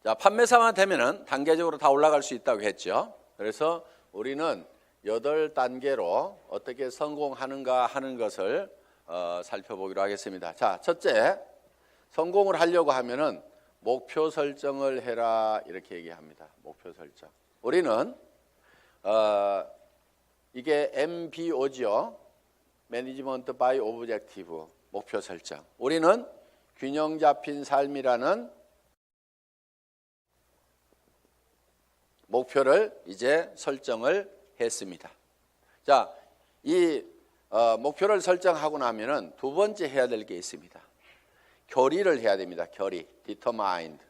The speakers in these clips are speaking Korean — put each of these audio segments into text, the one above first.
자, 판매사만 되면은 단계적으로 다 올라갈 수 있다고 했죠. 그래서 우리는 8단계로 어떻게 성공하는가 하는 것을 살펴보기로 하겠습니다. 자, 첫째, 성공을 하려고 하면은 목표 설정을 해라 이렇게 얘기합니다. 목표 설정. 우리는 이게 MBO죠. Management by Objective, 목표 설정. 우리는 균형 잡힌 삶이라는 목표를 이제 설정을 했습니다. 자, 이 목표를 설정하고 나면은 두 번째 해야 될 게 있습니다. 결의를 해야 됩니다. 결의, determined.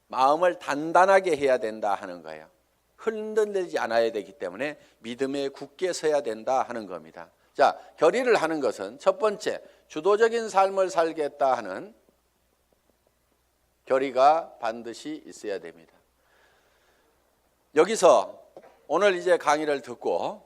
마음을 단단하게 해야 된다 하는 거예요. 흔들리지 않아야 되기 때문에 믿음에 굳게 서야 된다 하는 겁니다. 자, 결의를 하는 것은 첫 번째, 주도적인 삶을 살겠다 하는 결의가 반드시 있어야 됩니다. 여기서 오늘 이제 강의를 듣고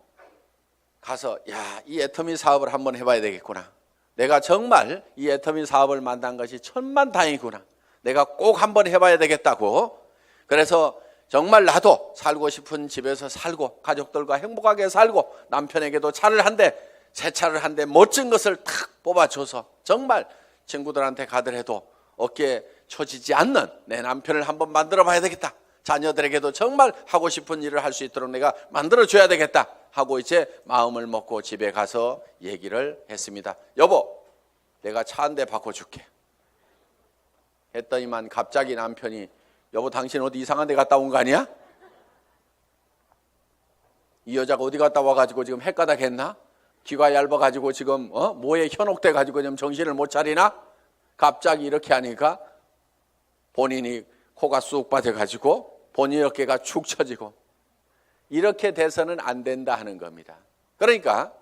가서 이 애터미 사업을 한번 해봐야 되겠구나. 내가 정말 이 애터미 사업을 만난 것이 천만다행이구나. 내가 꼭 한번 해봐야 되겠다고. 그래서 정말 나도 살고 싶은 집에서 살고 가족들과 행복하게 살고 남편에게도 차를 한 대, 새 차를 한 대 멋진 것을 탁 뽑아줘서 정말 친구들한테 가더라도 어깨에 처지지 않는 내 남편을 한번 만들어 봐야 되겠다. 자녀들에게도 정말 하고 싶은 일을 할 수 있도록 내가 만들어줘야 되겠다 하고 이제 마음을 먹고 집에 가서 얘기를 했습니다. 여보, 내가 차 한 대 바꿔줄게 했더니만 갑자기 남편이 여보, 당신 어디 이상한 데 갔다 온 거 아니야? 이 여자가 어디 갔다 와가지고 지금 헷가닥 했나? 귀가 얇아가지고 지금 뭐에 현혹돼 가지고 지금 정신을 못 차리나? 갑자기 이렇게 하니까 본인이 코가 쑥 빠져가지고 본인 어깨가 축 처지고 이렇게 돼서는 안 된다 하는 겁니다. 그러니까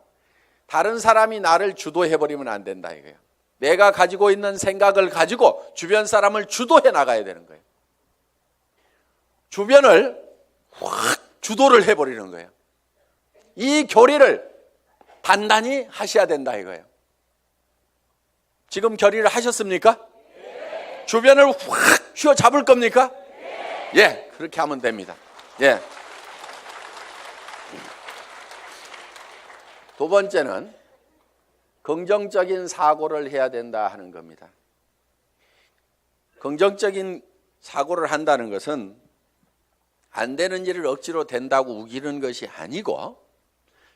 다른 사람이 나를 주도해버리면 안 된다 이거예요. 내가 가지고 있는 생각을 가지고 주변 사람을 주도해 나가야 되는 거예요. 주변을 확 주도를 해버리는 거예요. 이 결의를 단단히 하셔야 된다 이거예요. 지금 결의를 하셨습니까? 네. 주변을 확 휘어잡을 겁니까? 네. 예, 그렇게 하면 됩니다. 예. 두 번째는 긍정적인 사고를 해야 된다 하는 겁니다. 긍정적인 사고를 한다는 것은 안 되는 일을 억지로 된다고 우기는 것이 아니고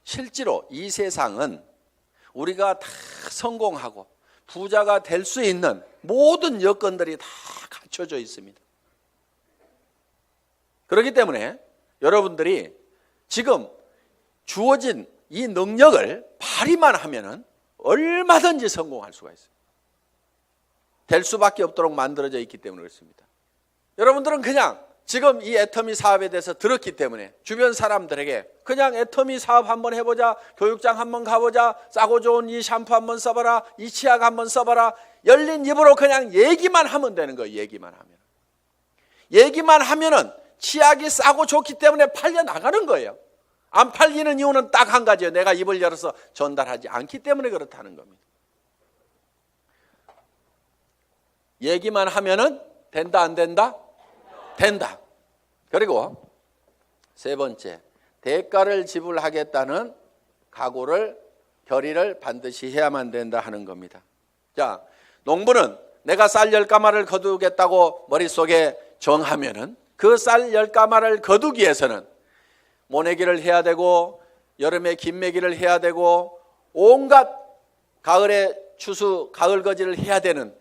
실제로 이 세상은 우리가 다 성공하고 부자가 될 수 있는 모든 여건들이 다 갖춰져 있습니다. 그렇기 때문에 여러분들이 지금 주어진 이 능력을 발휘만 하면은 얼마든지 성공할 수가 있어요. 될 수밖에 없도록 만들어져 있기 때문에 그렇습니다. 여러분들은 그냥 지금 이 애터미 사업에 대해서 들었기 때문에 주변 사람들에게 그냥 애터미 사업 한번 해보자, 교육장 한번 가보자, 싸고 좋은 이 샴푸 한번 써봐라, 이 치약 한번 써봐라, 열린 입으로 그냥 얘기만 하면 되는 거예요. 얘기만 하면은 치약이 싸고 좋기 때문에 팔려 나가는 거예요. 안 팔리는 이유는 딱 한 가지예요. 내가 입을 열어서 전달하지 않기 때문에 그렇다는 겁니다. 얘기만 하면은 된다 안 된다? 된다. 그리고 세 번째, 대가를 지불하겠다는 각오를, 결의를 반드시 해야만 된다 하는 겁니다. 자, 농부는 내가 쌀 10가마를 거두겠다고 머릿속에 정하면은 그 쌀 10가마를 거두기 위해서는 모내기를 해야 되고 여름에 김매기를 해야 되고 온갖 가을에 추수, 가을거지를 해야 되는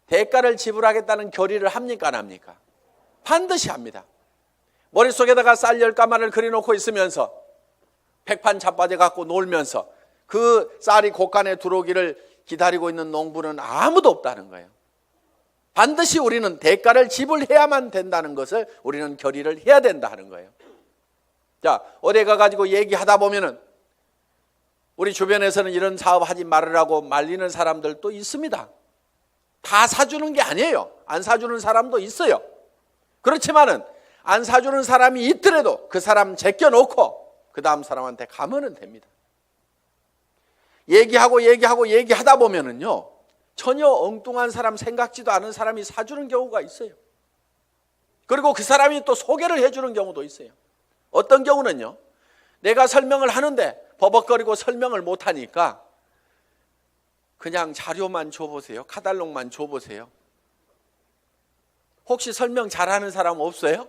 대가를 지불하겠다는 결의를 합니까 안 합니까? 반드시 합니다. 머릿속에다가 쌀 10가마를 그려놓고 있으면서 백판 자빠져 갖고 놀면서 그 쌀이 곳간에 들어오기를 기다리고 있는 농부는 아무도 없다는 거예요. 반드시 우리는 대가를 지불해야만 된다는 것을 우리는 결의를 해야 된다 하는 거예요. 자, 어디 가가지고 얘기하다 보면은 우리 주변에서는 이런 사업 하지 말으라고 말리는 사람들도 있습니다. 다 사주는 게 아니에요. 안 사주는 사람도 있어요. 그렇지만은 안 사주는 사람이 있더라도 그 사람 제껴놓고 그 다음 사람한테 가면은 됩니다. 얘기하다 보면은요, 전혀 엉뚱한 사람, 생각지도 않은 사람이 사주는 경우가 있어요. 그리고 그 사람이 또 소개를 해주는 경우도 있어요. 어떤 경우는요, 내가 설명을 하는데 버벅거리고 설명을 못하니까 그냥 자료만 줘보세요. 카탈로그만 줘보세요. 혹시 설명 잘하는 사람 없어요?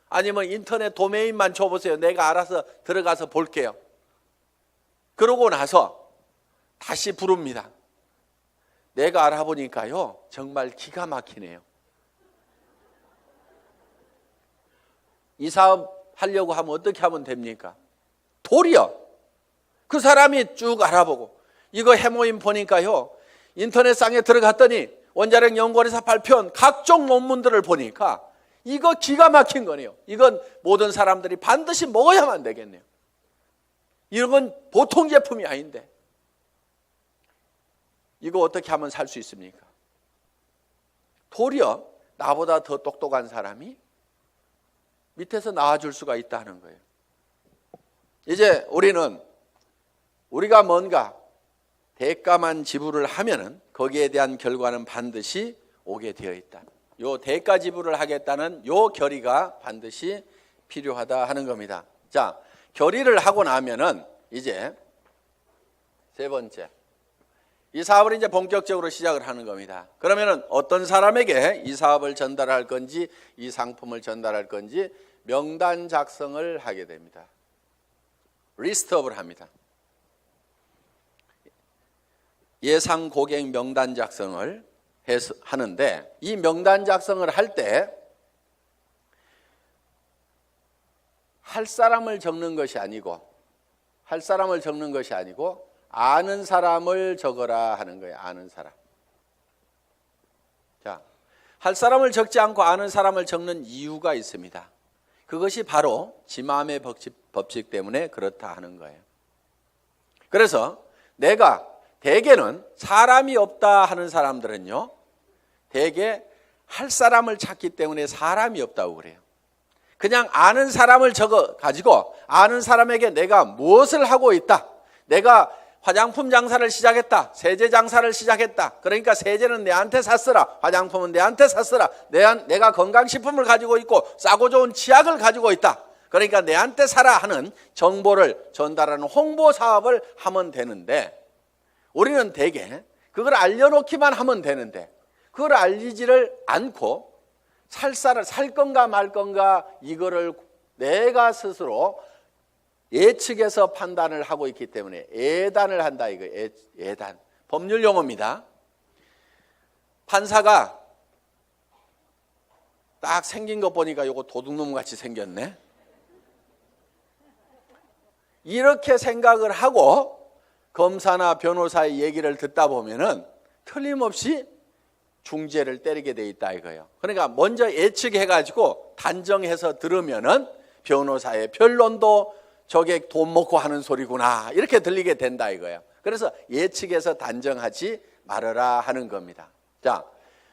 아니면 인터넷 도메인만 줘보세요. 내가 알아서 들어가서 볼게요. 그러고 나서 다시 부릅니다. 내가 알아보니까요, 정말 기가 막히네요. 이 사업 하려고 하면 어떻게 하면 됩니까? 도리어 그 사람이 쭉 알아보고, 이거 해모임 보니까요, 인터넷상에 들어갔더니 원자력 연구원에서 발표한 각종 논문들을 보니까 이거 기가 막힌 거네요. 이건 모든 사람들이 반드시 먹어야만 되겠네요. 이런 건 보통 제품이 아닌데 이거 어떻게 하면 살 수 있습니까? 도리어 나보다 더 똑똑한 사람이 밑에서 나와줄 수가 있다는 거예요. 이제 우리가 뭔가 대가만 지불을 하면은 거기에 대한 결과는 반드시 오게 되어 있다. 요 대가 지불을 하겠다는 요 결의가 반드시 필요하다 하는 겁니다. 자, 결의를 하고 나면은 이제 세 번째, 이 사업을 이제 본격적으로 시작을 하는 겁니다. 그러면은 어떤 사람에게 이 사업을 전달할 건지, 이 상품을 전달할 건지 명단 작성을 하게 됩니다. 리스트업을 합니다. 예상 고객 명단 작성을 하는데, 이 명단 작성을 할 때 할 사람을 적는 것이 아니고 아는 사람을 적어라 하는 거예요. 아는 사람. 자, 할 사람을 적지 않고 아는 사람을 적는 이유가 있습니다. 그것이 바로 지마음의 법칙 때문에 그렇다 하는 거예요. 그래서 내가 대개는 사람이 없다 하는 사람들은요, 대개 할 사람을 찾기 때문에 사람이 없다고 그래요. 그냥 아는 사람을 적어 가지고 아는 사람에게 내가 무엇을 하고 있다, 내가 화장품 장사를 시작했다, 세제 장사를 시작했다, 그러니까 세제는 내한테 샀으라, 화장품은 내한테 샀으라, 내가 건강식품을 가지고 있고 싸고 좋은 치약을 가지고 있다, 그러니까 내한테 사라 하는 정보를 전달하는 홍보 사업을 하면 되는데, 우리는 대개 그걸 알려놓기만 하면 되는데 그걸 알리지를 않고 살 건가 말 건가 이거를 내가 스스로 예측해서 판단을 하고 있기 때문에 예단을 한다, 이거 예단. 법률 용어입니다. 판사가 딱 생긴 거 보니까 이거 도둑놈 같이 생겼네. 이렇게 생각을 하고 검사나 변호사의 얘기를 듣다 보면은 틀림없이 중죄를 때리게 돼 있다 이거예요. 그러니까 먼저 예측해가지고 단정해서 들으면은 변호사의 변론도 저게 돈 먹고 하는 소리구나 이렇게 들리게 된다 이거예요. 그래서 예측해서 단정하지 말아라 하는 겁니다. 자,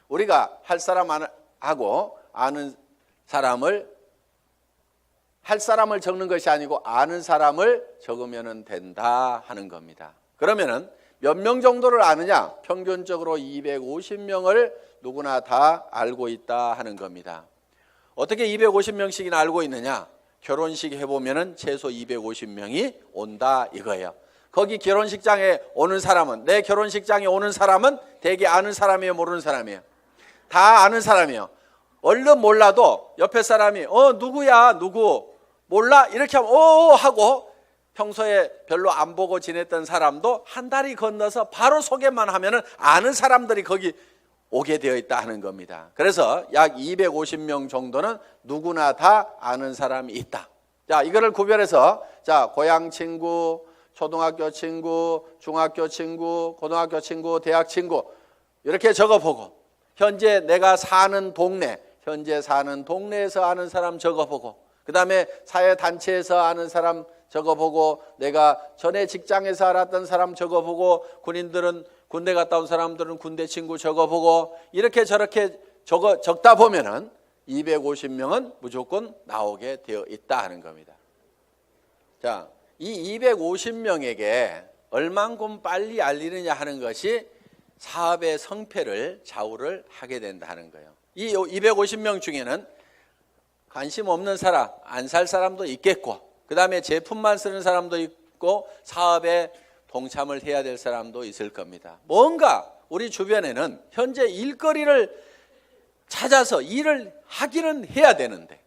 우리가 할 사람하고 아는 사람을, 할 사람을 적는 것이 아니고 아는 사람을 적으면 된다 하는 겁니다. 그러면은 몇 명 정도를 아느냐? 평균적으로 250명을 누구나 다 알고 있다 하는 겁니다. 어떻게 250명씩이나 알고 있느냐? 결혼식 해보면은 최소 250명이 온다 이거예요. 거기 결혼식장에 오는 사람은, 내 결혼식장에 오는 사람은 대개 아는 사람이에요, 모르는 사람이에요? 다 아는 사람이에요. 얼른 몰라도 옆에 사람이 누구야, 누구 몰라? 이렇게 하면 하고, 평소에 별로 안 보고 지냈던 사람도 한 다리 건너서 바로 소개만 하면은 아는 사람들이 거기 오게 되어 있다 하는 겁니다. 그래서 약 250명 정도는 누구나 다 아는 사람이 있다. 자, 이거를 구별해서, 자, 고향 친구, 초등학교 친구, 중학교 친구, 고등학교 친구, 대학 친구 이렇게 적어보고, 현재 내가 사는 동네, 현재 사는 동네에서 아는 사람 적어보고, 그 다음에 사회단체에서 아는 사람 적어보고, 내가 전에 직장에서 알았던 사람 적어보고, 군인들은 군대 갔다 온 사람들은 군대 친구 적어보고, 이렇게 저렇게 적다 보면은 250명은 무조건 나오게 되어 있다 하는 겁니다. 자, 이 250명에게 얼만큼 빨리 알리느냐 하는 것이 사업의 성패를 좌우를 하게 된다는 거예요. 이 250명 중에는 관심 없는 사람, 안 살 사람도 있겠고, 그 다음에 제품만 쓰는 사람도 있고, 사업에 동참을 해야 될 사람도 있을 겁니다. 뭔가 우리 주변에는 현재 일거리를 찾아서 일을 하기는 해야 되는데,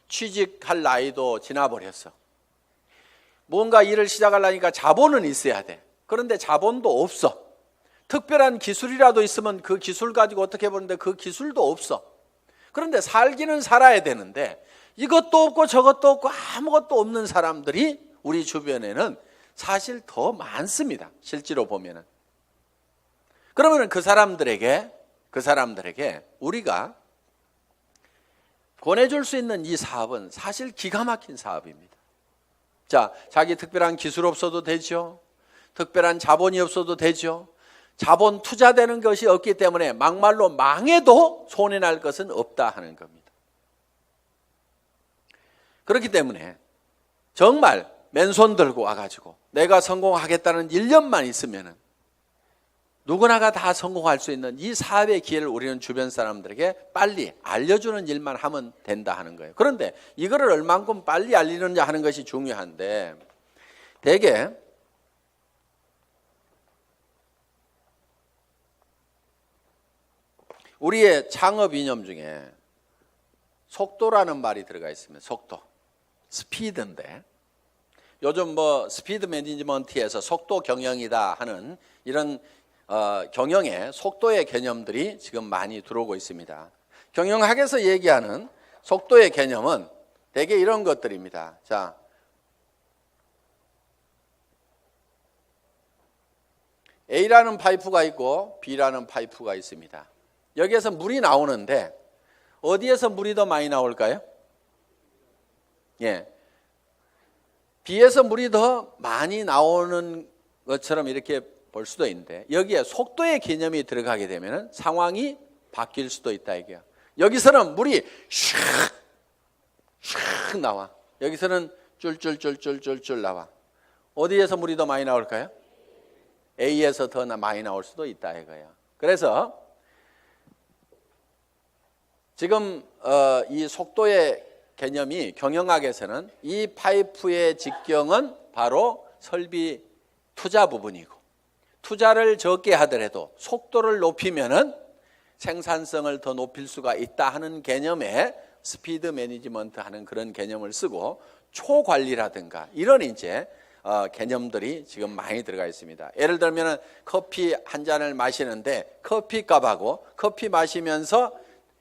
취직할 나이도 지나버렸어. 뭔가 일을 시작하려니까 자본은 있어야 돼. 그런데 자본도 없어. 특별한 기술이라도 있으면 그 기술 가지고 어떻게 보는데 그 기술도 없어. 그런데 살기는 살아야 되는데 이것도 없고 저것도 없고 아무것도 없는 사람들이 우리 주변에는 사실 더 많습니다. 실제로 보면은. 그러면 그 사람들에게 우리가 권해줄 수 있는 이 사업은 사실 기가 막힌 사업입니다. 자, 자기 특별한 기술 없어도 되죠. 특별한 자본이 없어도 되죠. 자본 투자되는 것이 없기 때문에 막말로 망해도 손해날 것은 없다 하는 겁니다. 그렇기 때문에 정말 맨손 들고 와가지고 내가 성공하겠다는 일념만 있으면은 누구나가 다 성공할 수 있는 이 사업의 기회를 우리는 주변 사람들에게 빨리 알려주는 일만 하면 된다 하는 거예요. 그런데 이거를 얼만큼 빨리 알리느냐 하는 것이 중요한데, 대개 우리의 창업 이념 중에 속도라는 말이 들어가 있습니다. 속도, 스피드인데 요즘 뭐 스피드 매니지먼트에서 속도 경영이다 하는 이런 경영의 속도의 개념들이 지금 많이 들어오고 있습니다. 경영학에서 얘기하는 속도의 개념은 대개 이런 것들입니다. 자, A라는 파이프가 있고 B라는 파이프가 있습니다. 여기에서 물이 나오는데 어디에서 물이 더 많이 나올까요? 예, B에서 물이 더 많이 나오는 것처럼 이렇게 볼 수도 있는데, 여기에 속도의 개념이 들어가게 되면 상황이 바뀔 수도 있다 이게요. 여기서는 물이 슉 나와. 여기서는 쫄쫄쫄쫄쫄쫄 나와. 어디에서 물이 더 많이 나올까요? A에서 더 많이 나올 수도 있다 이거예요. 그래서 지금 이 속도의 개념이 경영학에서는 이 파이프의 직경은 바로 설비 투자 부분이고, 투자를 적게 하더라도 속도를 높이면은 생산성을 더 높일 수가 있다 하는 개념에 스피드 매니지먼트 하는 그런 개념을 쓰고, 초관리라든가 이런 이제 개념들이 지금 많이 들어가 있습니다. 예를 들면 커피 한 잔을 마시는데 커피 값하고 커피 마시면서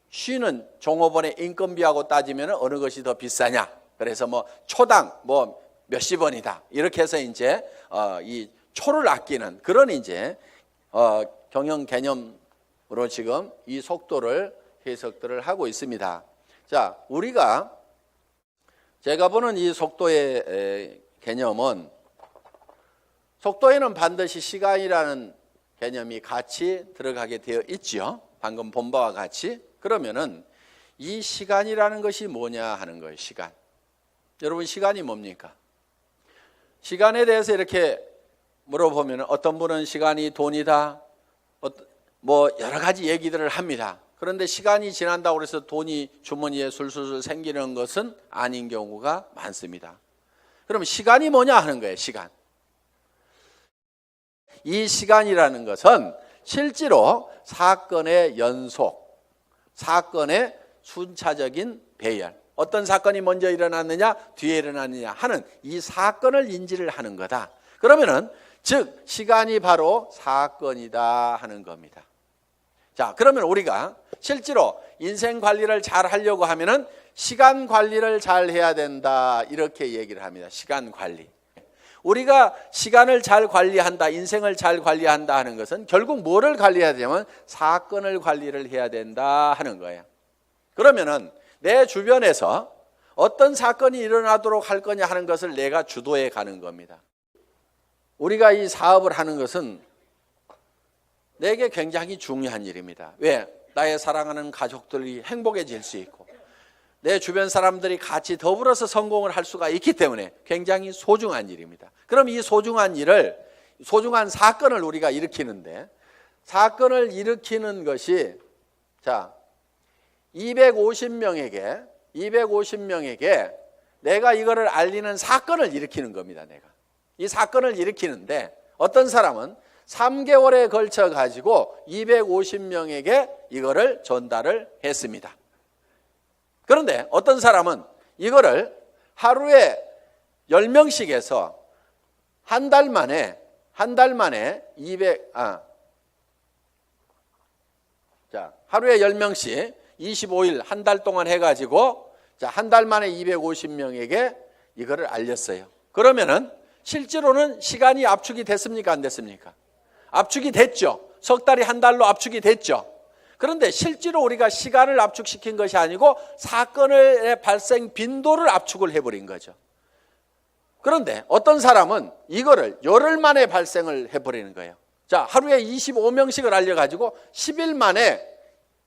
쉬는 종업원의 인건비하고 따지면 어느 것이 더 비싸냐? 그래서 뭐 초당 뭐 몇십 원이다. 이렇게 해서 이제 이 초를 아끼는 그런 이제 경영 개념으로 지금 이 속도를 해석들을 하고 있습니다. 자, 우리가 제가 보는 이 속도의 개념은, 속도에는 반드시 시간이라는 개념이 같이 들어가게 되어 있죠. 방금 본 바와 같이. 그러면은 이 시간이라는 것이 뭐냐 하는 거예요. 시간. 여러분, 시간이 뭡니까? 시간에 대해서 이렇게 물어보면 어떤 분은 시간이 돈이다, 뭐 여러 가지 얘기들을 합니다. 그런데 시간이 지난다고 해서 돈이 주머니에 술술 생기는 것은 아닌 경우가 많습니다. 그럼 시간이 뭐냐 하는 거예요. 시간. 이 시간이라는 것은 실제로 사건의 연속, 사건의 순차적인 배열, 어떤 사건이 먼저 일어났느냐 뒤에 일어났느냐 하는 이 사건을 인지를 하는 거다. 그러면은 즉 시간이 바로 사건이다 하는 겁니다. 자, 그러면 우리가 실제로 인생 관리를 잘 하려고 하면은 시간 관리를 잘 해야 된다 이렇게 얘기를 합니다. 시간 관리. 우리가 시간을 잘 관리한다, 인생을 잘 관리한다 하는 것은 결국 뭐를 관리해야 되냐면 사건을 관리를 해야 된다 하는 거예요. 그러면은 내 주변에서 어떤 사건이 일어나도록 할 거냐 하는 것을 내가 주도해 가는 겁니다. 우리가 이 사업을 하는 것은 내게 굉장히 중요한 일입니다. 왜? 나의 사랑하는 가족들이 행복해질 수 있고 내 주변 사람들이 같이 더불어서 성공을 할 수가 있기 때문에 굉장히 소중한 일입니다. 그럼 이 소중한 일을, 소중한 사건을 우리가 일으키는데, 사건을 일으키는 것이, 자, 250명에게 250명에게 내가 이거를 알리는 사건을 일으키는 겁니다. 내가 이 사건을 일으키는데 어떤 사람은 3개월에 걸쳐 가지고 250명에게 이거를 전달을 했습니다. 그런데 어떤 사람은 이거를 하루에 10명씩 해서 한 달 만에 200 하루에 10명씩 25일 한 달 동안 해가지고 한 달 만에 250명에게 이거를 알렸어요. 그러면은 실제로는 시간이 압축이 됐습니까? 안 됐습니까? 압축이 됐죠. 석 달이 한 달로 압축이 됐죠. 그런데 실제로 우리가 시간을 압축시킨 것이 아니고 사건의 발생 빈도를 압축을 해버린 거죠. 그런데 어떤 사람은 이거를 열흘 만에 발생을 해버리는 거예요. 자, 하루에 25명씩을 알려가지고 10일 만에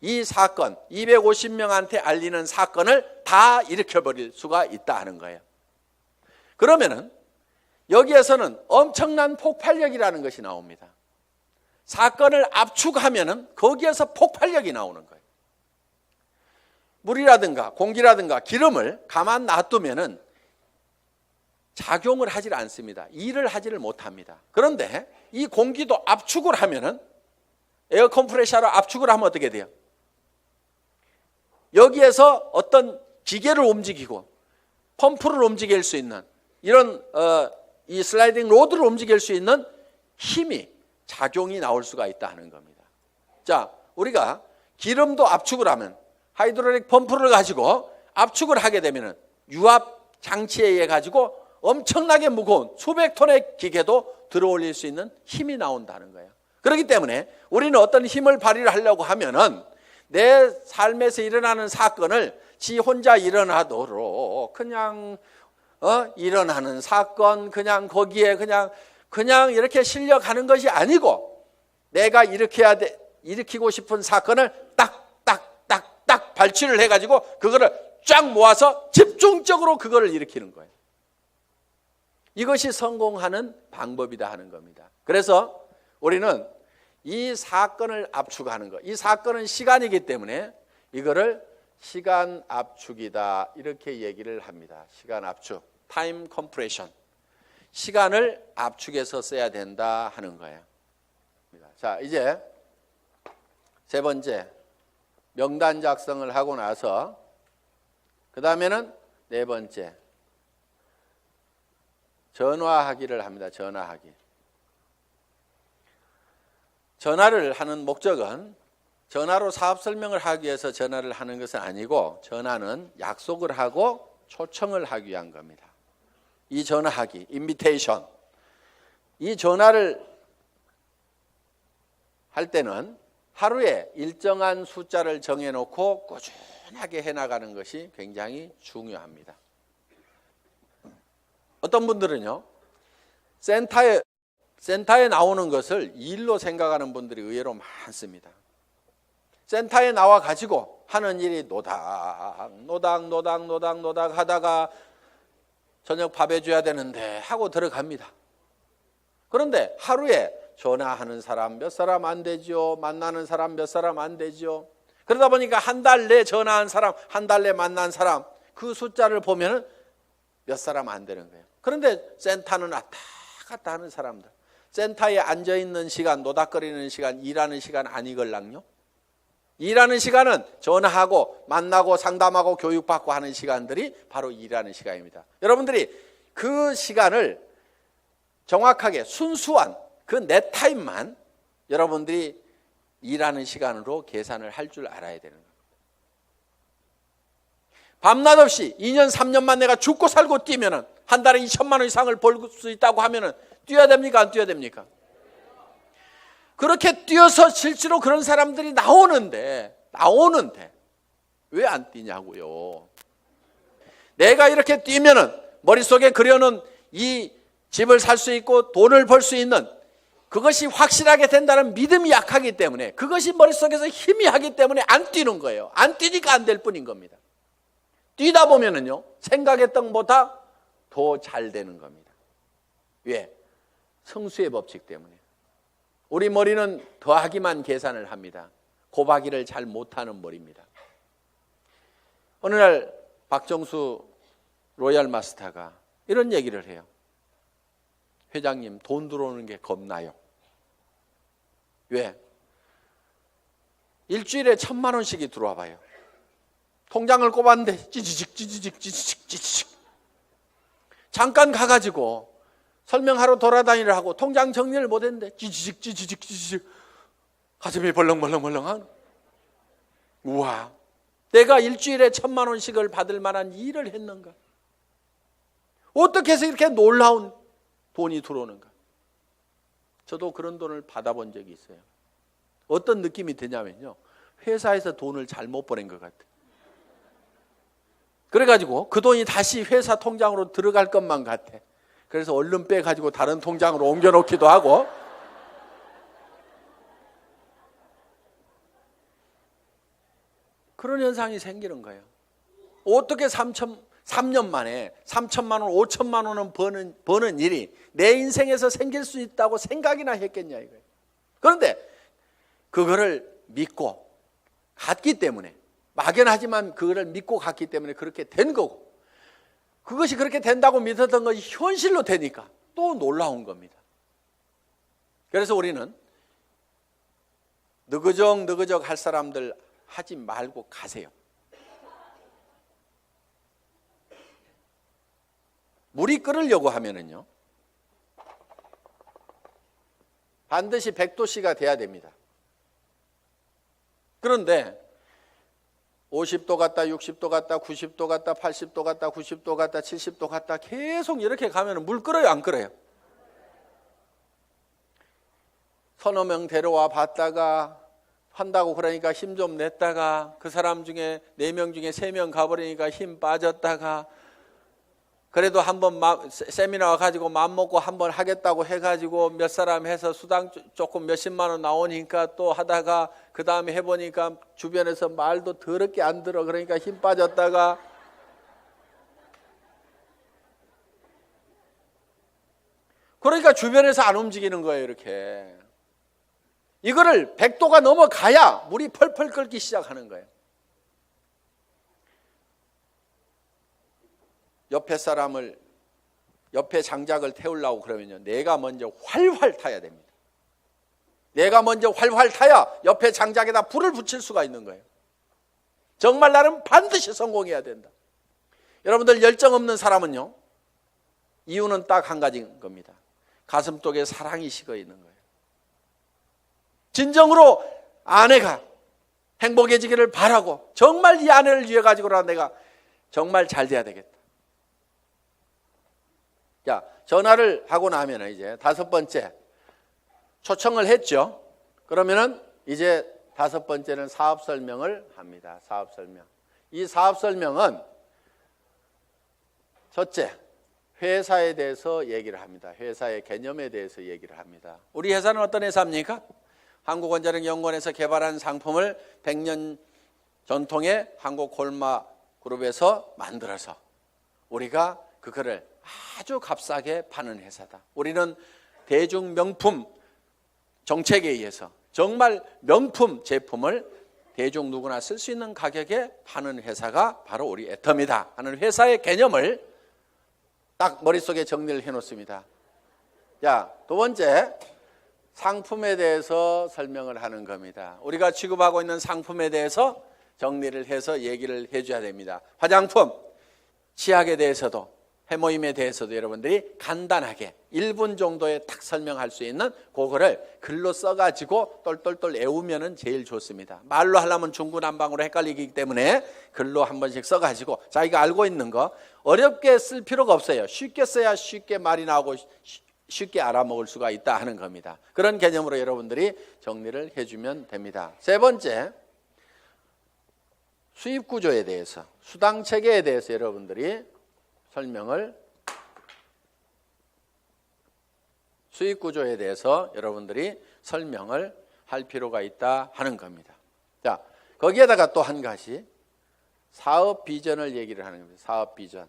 이 사건, 250명한테 알리는 사건을 다 일으켜버릴 수가 있다 하는 거예요. 그러면은 여기에서는 엄청난 폭발력이라는 것이 나옵니다. 사건을 압축하면은 거기에서 폭발력이 나오는 거예요. 물이라든가 공기라든가 기름을 가만 놔두면은 작용을 하질 않습니다. 일을 하지를 못합니다. 그런데 이 공기도 압축을 하면은 에어 컴프레셔로 압축을 하면 어떻게 돼요? 여기에서 어떤 기계를 움직이고 펌프를 움직일 수 있는 이런 이 슬라이딩 로드를 움직일 수 있는 힘이 작용이 나올 수가 있다 하는 겁니다. 자, 우리가 기름도 압축을 하면 하이드롤릭 펌프를 가지고 압축을 하게 되면은 유압 장치에 의해 가지고 엄청나게 무거운 수백 톤의 기계도 들어올릴 수 있는 힘이 나온다는 거예요. 그렇기 때문에 우리는 어떤 힘을 발휘를 하려고 하면은 내 삶에서 일어나는 사건을 지 혼자 일어나도록 그냥 일어나는 사건 그냥 거기에 그냥 이렇게 실려가는 것이 아니고 내가 일으키고 싶은 사건을 딱 발치를 해가지고 그거를 쫙 모아서 집중적으로 그거를 일으키는 거예요. 이것이 성공하는 방법이다 하는 겁니다. 그래서 우리는 이 사건을 압축하는 것, 이 사건은 시간이기 때문에 이거를 시간 압축이다 이렇게 얘기를 합니다. 시간 압축, 타임 컴프레션. 시간을 압축해서 써야 된다 하는 거예요. 자, 이제 세 번째 명단 작성을 하고 나서 그 다음에는 네 번째 전화하기를 합니다. 전화하기. 전화를 하는 목적은 전화로 사업 설명을 하기 위해서 전화를 하는 것은 아니고 전화는 약속을 하고 초청을 하기 위한 겁니다. 이 전화하기, 인비테이션. 이 전화를 할 때는 하루에 일정한 숫자를 정해놓고 꾸준하게 해나가는 것이 굉장히 중요합니다. 어떤 분들은요, 센터에 나오는 것을 일로 생각하는 분들이 의외로 많습니다. 센터에 나와 가지고 하는 일이 노닥 하다가 저녁 밥 해줘야 되는데 하고 들어갑니다. 그런데 하루에 전화하는 사람 몇 사람 안 되죠. 만나는 사람 몇 사람 안 되죠. 그러다 보니까 한 달 내 전화한 사람, 한 달 내 만난 사람 그 숫자를 보면은 몇 사람 안 되는 거예요. 그런데 센터는 왔다 갔다 하는 사람들, 센터에 앉아있는 시간, 노닥거리는 시간, 일하는 시간 아니걸랑요? 일하는 시간은 전화하고 만나고 상담하고 교육받고 하는 시간들이 바로 일하는 시간입니다. 여러분들이 그 시간을 정확하게 순수한 그 내 타임만 여러분들이 일하는 시간으로 계산을 할 줄 알아야 되는 겁니다. 밤낮 없이 2년 3년만 내가 죽고 살고 뛰면은 한 달에 2천만 원 이상을 벌 수 있다고 하면은 뛰어야 됩니까? 안 뛰어야 됩니까? 그렇게 뛰어서 실제로 그런 사람들이 나오는데 왜 안 뛰냐고요. 내가 이렇게 뛰면은 머릿속에 그려놓은 이 집을 살 수 있고 돈을 벌 수 있는 그것이 확실하게 된다는 믿음이 약하기 때문에 그것이 머릿속에서 희미하기 때문에 안 뛰는 거예요. 안 뛰니까 안 될 뿐인 겁니다. 뛰다 보면은요, 생각했던 것보다 더 잘 되는 겁니다. 왜? 성수의 법칙 때문에. 우리 머리는 더하기만 계산을 합니다. 곱하기를 잘 못하는 머리입니다. 어느 날 박정수 로얄 마스터가 이런 얘기를 해요. 회장님, 돈 들어오는 게 겁나요. 왜? 일주일에 1,000만 원씩이 들어와 봐요. 통장을 꼽았는데 찌지직 잠깐 가가지고 설명하러 돌아다니려 하고 통장 정리를 못했는데 찌지직 가슴이 벌렁벌렁한. 우와, 내가 일주일에 1,000만 원씩을 받을 만한 일을 했는가? 어떻게 해서 이렇게 놀라운 돈이 들어오는가? 저도 그런 돈을 받아본 적이 있어요. 어떤 느낌이 드냐면요, 회사에서 돈을 잘못 보낸 것 같아요. 그래가지고 그 돈이 다시 회사 통장으로 들어갈 것만 같아. 그래서 얼른 빼가지고 다른 통장으로 옮겨놓기도 하고. 그런 현상이 생기는 거예요. 어떻게 3년 만에 3천만 원, 5천만 원은 버는 일이 내 인생에서 생길 수 있다고 생각이나 했겠냐 이거예요. 그런데 그거를 믿고 갔기 때문에, 막연하지만 그거를 믿고 갔기 때문에 그렇게 된 거고, 그것이 그렇게 된다고 믿었던 것이 현실로 되니까 또 놀라운 겁니다. 그래서 우리는 느그적 할 사람들 하지 말고 가세요. 물이 끓으려고 하면은요, 반드시 100도씨가 돼야 됩니다. 그런데 50도 갔다 60도 갔다 90도 갔다 80도 갔다 90도 갔다 70도 갔다 계속 이렇게 가면 물 끓어요, 안 끓어요? 서너 명 데려와 봤다가 한다고 그러니까 힘 좀 냈다가 그 사람 중에 4명 중에 3명 가버리니까 힘 빠졌다가, 그래도 한번 세미나 가지고 맘먹고 한번 하겠다고 해가지고 몇 사람 해서 수당 조금 몇십만 원 나오니까 또 하다가 그 다음에 해보니까 주변에서 말도 더럽게 안 들어. 그러니까 힘 빠졌다가, 그러니까 주변에서 안 움직이는 거예요. 이렇게 이거를 100도가 넘어가야 물이 펄펄 끓기 시작하는 거예요. 옆에 장작을 태우려고 그러면요, 내가 먼저 활활 타야 됩니다. 내가 먼저 활활 타야 옆에 장작에다 불을 붙일 수가 있는 거예요. 정말 나는 반드시 성공해야 된다. 여러분들, 열정 없는 사람은요, 이유는 딱 한 가지인 겁니다. 가슴속에 사랑이 식어 있는 거예요. 진정으로 아내가 행복해지기를 바라고, 정말 이 아내를 위해 가지고라 내가 정말 잘 돼야 되겠다. 자, 전화를 하고 나면 이제 5번째 초청을 했죠. 그러면은 이제 5번째는 사업 설명을 합니다. 사업 설명. 이 사업 설명은 첫째, 회사에 대해서 얘기를 합니다. 회사의 개념에 대해서 얘기를 합니다. 우리 회사는 어떤 회사입니까? 한국원자력연구원에서 개발한 상품을 100년 전통의 한국콜마그룹에서 만들어서 우리가 그거를 아주 값싸게 파는 회사다. 우리는 대중 명품 정책에 의해서 정말 명품 제품을 대중 누구나 쓸 수 있는 가격에 파는 회사가 바로 우리 애터미다 하는 회사의 개념을 딱 머릿속에 정리를 해놓습니다. 자, 두 번째, 상품에 대해서 설명을 하는 겁니다. 우리가 취급하고 있는 상품에 대해서 정리를 해서 얘기를 해줘야 됩니다. 화장품, 치약에 대해서도, 해모임에 대해서도 여러분들이 간단하게 1분 정도에 딱 설명할 수 있는 그거를 글로 써가지고 똘똘똘 외우면 제일 좋습니다. 말로 하려면 중구난방으로 헷갈리기 때문에 글로 한 번씩 써가지고 자기가 알고 있는 거 어렵게 쓸 필요가 없어요. 쉽게 써야 쉽게 말이 나오고 쉽게 알아먹을 수가 있다 하는 겁니다. 그런 개념으로 여러분들이 정리를 해주면 됩니다. 세 번째, 수입 구조에 대해서, 수당 체계에 대해서 여러분들이 설명을, 수입 구조에 대해서 여러분들이 설명을 할 필요가 있다 하는 겁니다. 자, 거기에다가 또 한 가지 사업 비전을 얘기를 하는 겁니다. 사업 비전.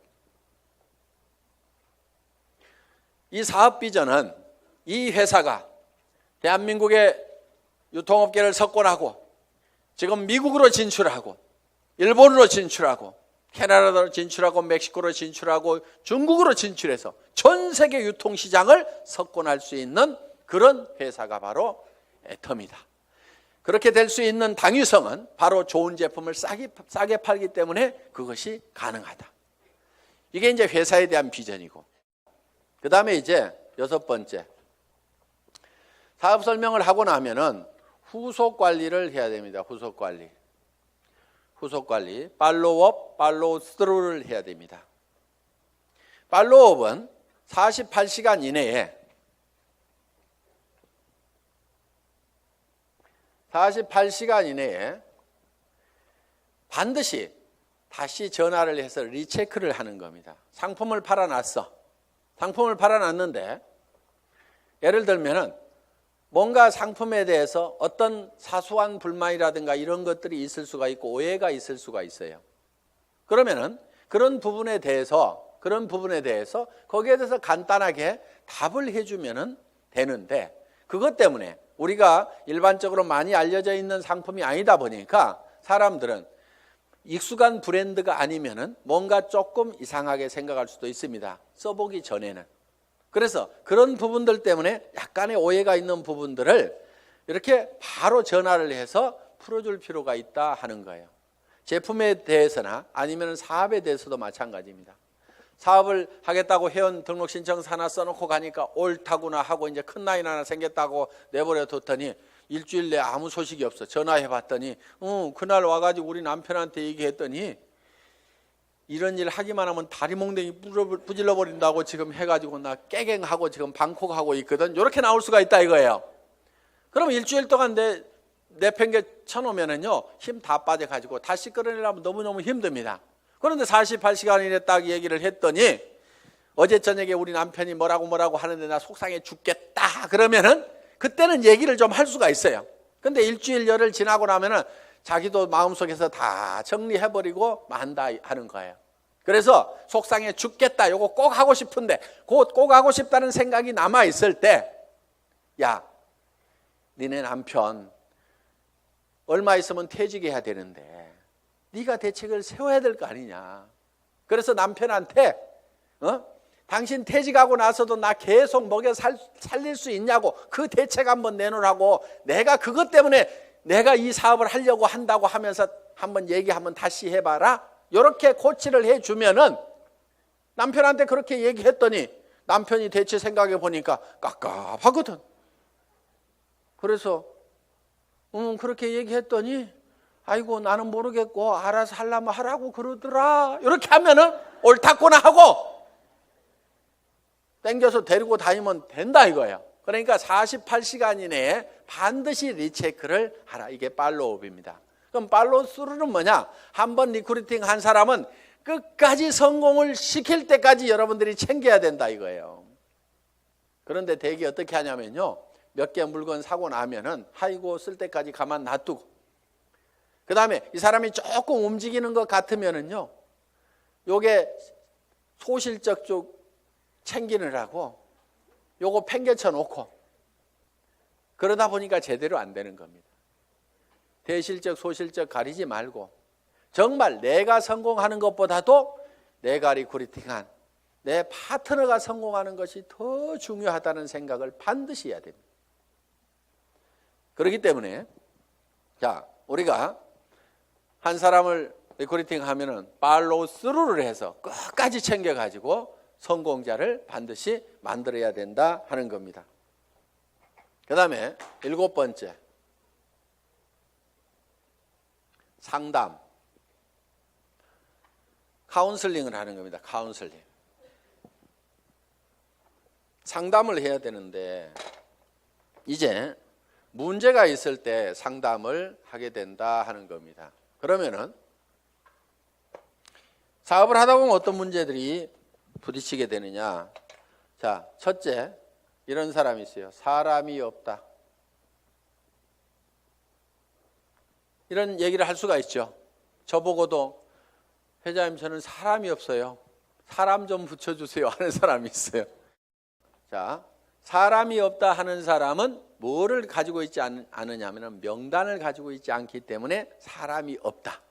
이 사업 비전은 이 회사가 대한민국의 유통업계를 석권하고 지금 미국으로 진출하고 일본으로 진출하고 캐나다로 진출하고 멕시코로 진출하고 중국으로 진출해서 전 세계 유통시장을 석권할 수 있는 그런 회사가 바로 애텀이다. 그렇게 될 수 있는 당위성은 바로 좋은 제품을 싸게 팔기 때문에 그것이 가능하다. 이게 이제 회사에 대한 비전이고, 그 다음에 이제 6번째, 사업 설명을 하고 나면은 후속 관리를 해야 됩니다. 후속 관리. 팔로우업, 팔로우 스루를 해야 됩니다. 팔로우업은 48시간 이내에 48시간 이내에 반드시 다시 전화를 해서 리체크를 하는 겁니다. 상품을 팔아놨어. 상품을 팔아놨는데 예를 들면은 뭔가 상품에 대해서 어떤 사소한 불만이라든가 이런 것들이 있을 수가 있고 오해가 있을 수가 있어요. 그러면은 그런 부분에 대해서 거기에 대해서 간단하게 답을 해주면은 되는데, 그것 때문에 우리가 일반적으로 많이 알려져 있는 상품이 아니다 보니까 사람들은 익숙한 브랜드가 아니면은 뭔가 조금 이상하게 생각할 수도 있습니다. 써보기 전에는. 그래서 그런 부분들 때문에 약간의 오해가 있는 부분들을 이렇게 바로 전화를 해서 풀어줄 필요가 있다 하는 거예요. 제품에 대해서나 아니면 사업에 대해서도 마찬가지입니다. 사업을 하겠다고 회원 등록 신청서 하나 써놓고 가니까 옳다구나 하고 이제 큰 라인 하나 생겼다고 내버려 뒀더니 일주일 내에 아무 소식이 없어. 전화해 봤더니 그날 와가지고 우리 남편한테 얘기했더니 이런 일 하기만 하면 다리 몽댕이 부질러 버린다고 지금 해가지고 나 깨갱하고 지금 방콕하고 있거든. 이렇게 나올 수가 있다 이거예요. 그럼 일주일 동안 내팽개 쳐놓으면은요 힘 다 빠져가지고 다시 끌어내려면 너무너무 힘듭니다. 그런데 48시간 이내 딱 얘기를 했더니 어제 저녁에 우리 남편이 뭐라고 하는데 나 속상해 죽겠다 그러면은 그때는 얘기를 좀 할 수가 있어요. 근데 일주일 열흘 지나고 나면은 자기도 마음속에서 다 정리해버리고 만다 하는 거예요. 그래서 속상해 죽겠다 요거 꼭 하고 싶은데 꼭 하고 싶다는 생각이 남아있을 때, 야 니네 남편 얼마 있으면 퇴직해야 되는데 네가 대책을 세워야 될 거 아니냐. 그래서 남편한테 당신 퇴직하고 나서도 나 계속 먹여 살릴 수 있냐고 그 대책 한번 내놓으라고, 내가 그것 때문에 내가 이 사업을 하려고 한다고 하면서 한번 한번 다시 해봐라. 이렇게 코치를 해주면은 남편한테 그렇게 얘기했더니 남편이 대체 생각해 보니까 깝깝하거든. 그래서 그렇게 얘기했더니 아이고 나는 모르겠고 알아서 하려면 하라고 그러더라. 이렇게 하면은 옳다구나 하고 땡겨서 데리고 다니면 된다 이거예요. 그러니까 48시간 이내에 반드시 리체크를 하라. 이게 팔로우업입니다. 그럼 팔로우 스루는 뭐냐? 한번 리크루팅 한 사람은 끝까지 성공을 시킬 때까지 여러분들이 챙겨야 된다 이거예요. 그런데 대개 어떻게 하냐면요, 몇 개 물건 사고 나면은 아이고 쓸 때까지 가만 놔두고, 그 다음에 이 사람이 조금 움직이는 것 같으면은요 요게 소실적 쪽 챙기느라고 요거 팽개쳐 놓고 그러다 보니까 제대로 안 되는 겁니다. 대실적 소실적 가리지 말고 정말 내가 성공하는 것보다도 내가 리크루팅한 내 파트너가 성공하는 것이 더 중요하다는 생각을 반드시 해야 됩니다. 그렇기 때문에 자 우리가 한 사람을 리크루팅 하면은 팔로우 스루를 해서 끝까지 챙겨가지고 성공자를 반드시 만들어야 된다 하는 겁니다. 그 다음에 7번째, 상담, 카운슬링을 하는 겁니다. 카운슬링. 상담을 해야 되는데 이제 문제가 있을 때 상담을 하게 된다 하는 겁니다. 그러면은 사업을 하다 보면 어떤 문제들이 부딪히게 되느냐. 자, 첫째, 이런 사람이 있어요. 사람이 없다. 이런 얘기를 할 수가 있죠. 저보고도 회장님 저는 사람이 없어요. 사람 좀 붙여주세요 하는 사람이 있어요. 자, 사람이 없다 하는 사람은 뭐를 가지고 있지 않느냐 하면 명단을 가지고 있지 않기 때문에 사람이 없다.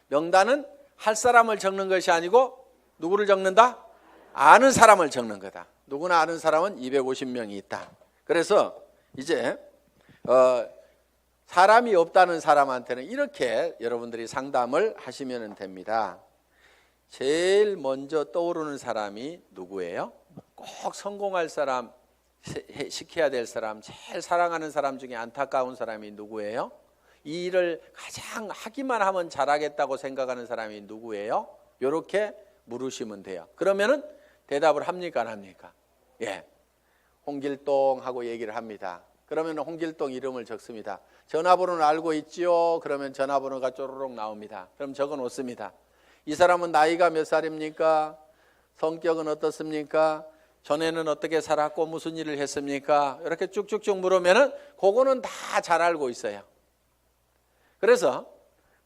명단은 할 사람을 적는 것이 아니고 누구를 적는다? 아는 사람을 적는 거다. 누구나 아는 사람은 250명이 있다. 그래서 이제 사람이 없다는 사람한테는 이렇게 여러분들이 상담을 하시면 됩니다. 제일 먼저 떠오르는 사람이 누구예요? 꼭 성공할 사람, 시켜야 될 사람, 제일 사랑하는 사람 중에 안타까운 사람이 누구예요? 이 일을 가장 하기만 하면 잘하겠다고 생각하는 사람이 누구예요? 이렇게 물으시면 돼요. 그러면은 대답을 합니까 안 합니까? 예, 홍길동 하고 얘기를 합니다. 그러면 홍길동 이름을 적습니다. 전화번호는 알고 있지요? 그러면 전화번호가 쪼르륵 나옵니다. 그럼 적어 놓습니다. 이 사람은 나이가 몇 살입니까? 성격은 어떻습니까? 전에는 어떻게 살았고 무슨 일을 했습니까? 이렇게 쭉쭉쭉 물으면은 그거는 다 잘 알고 있어요. 그래서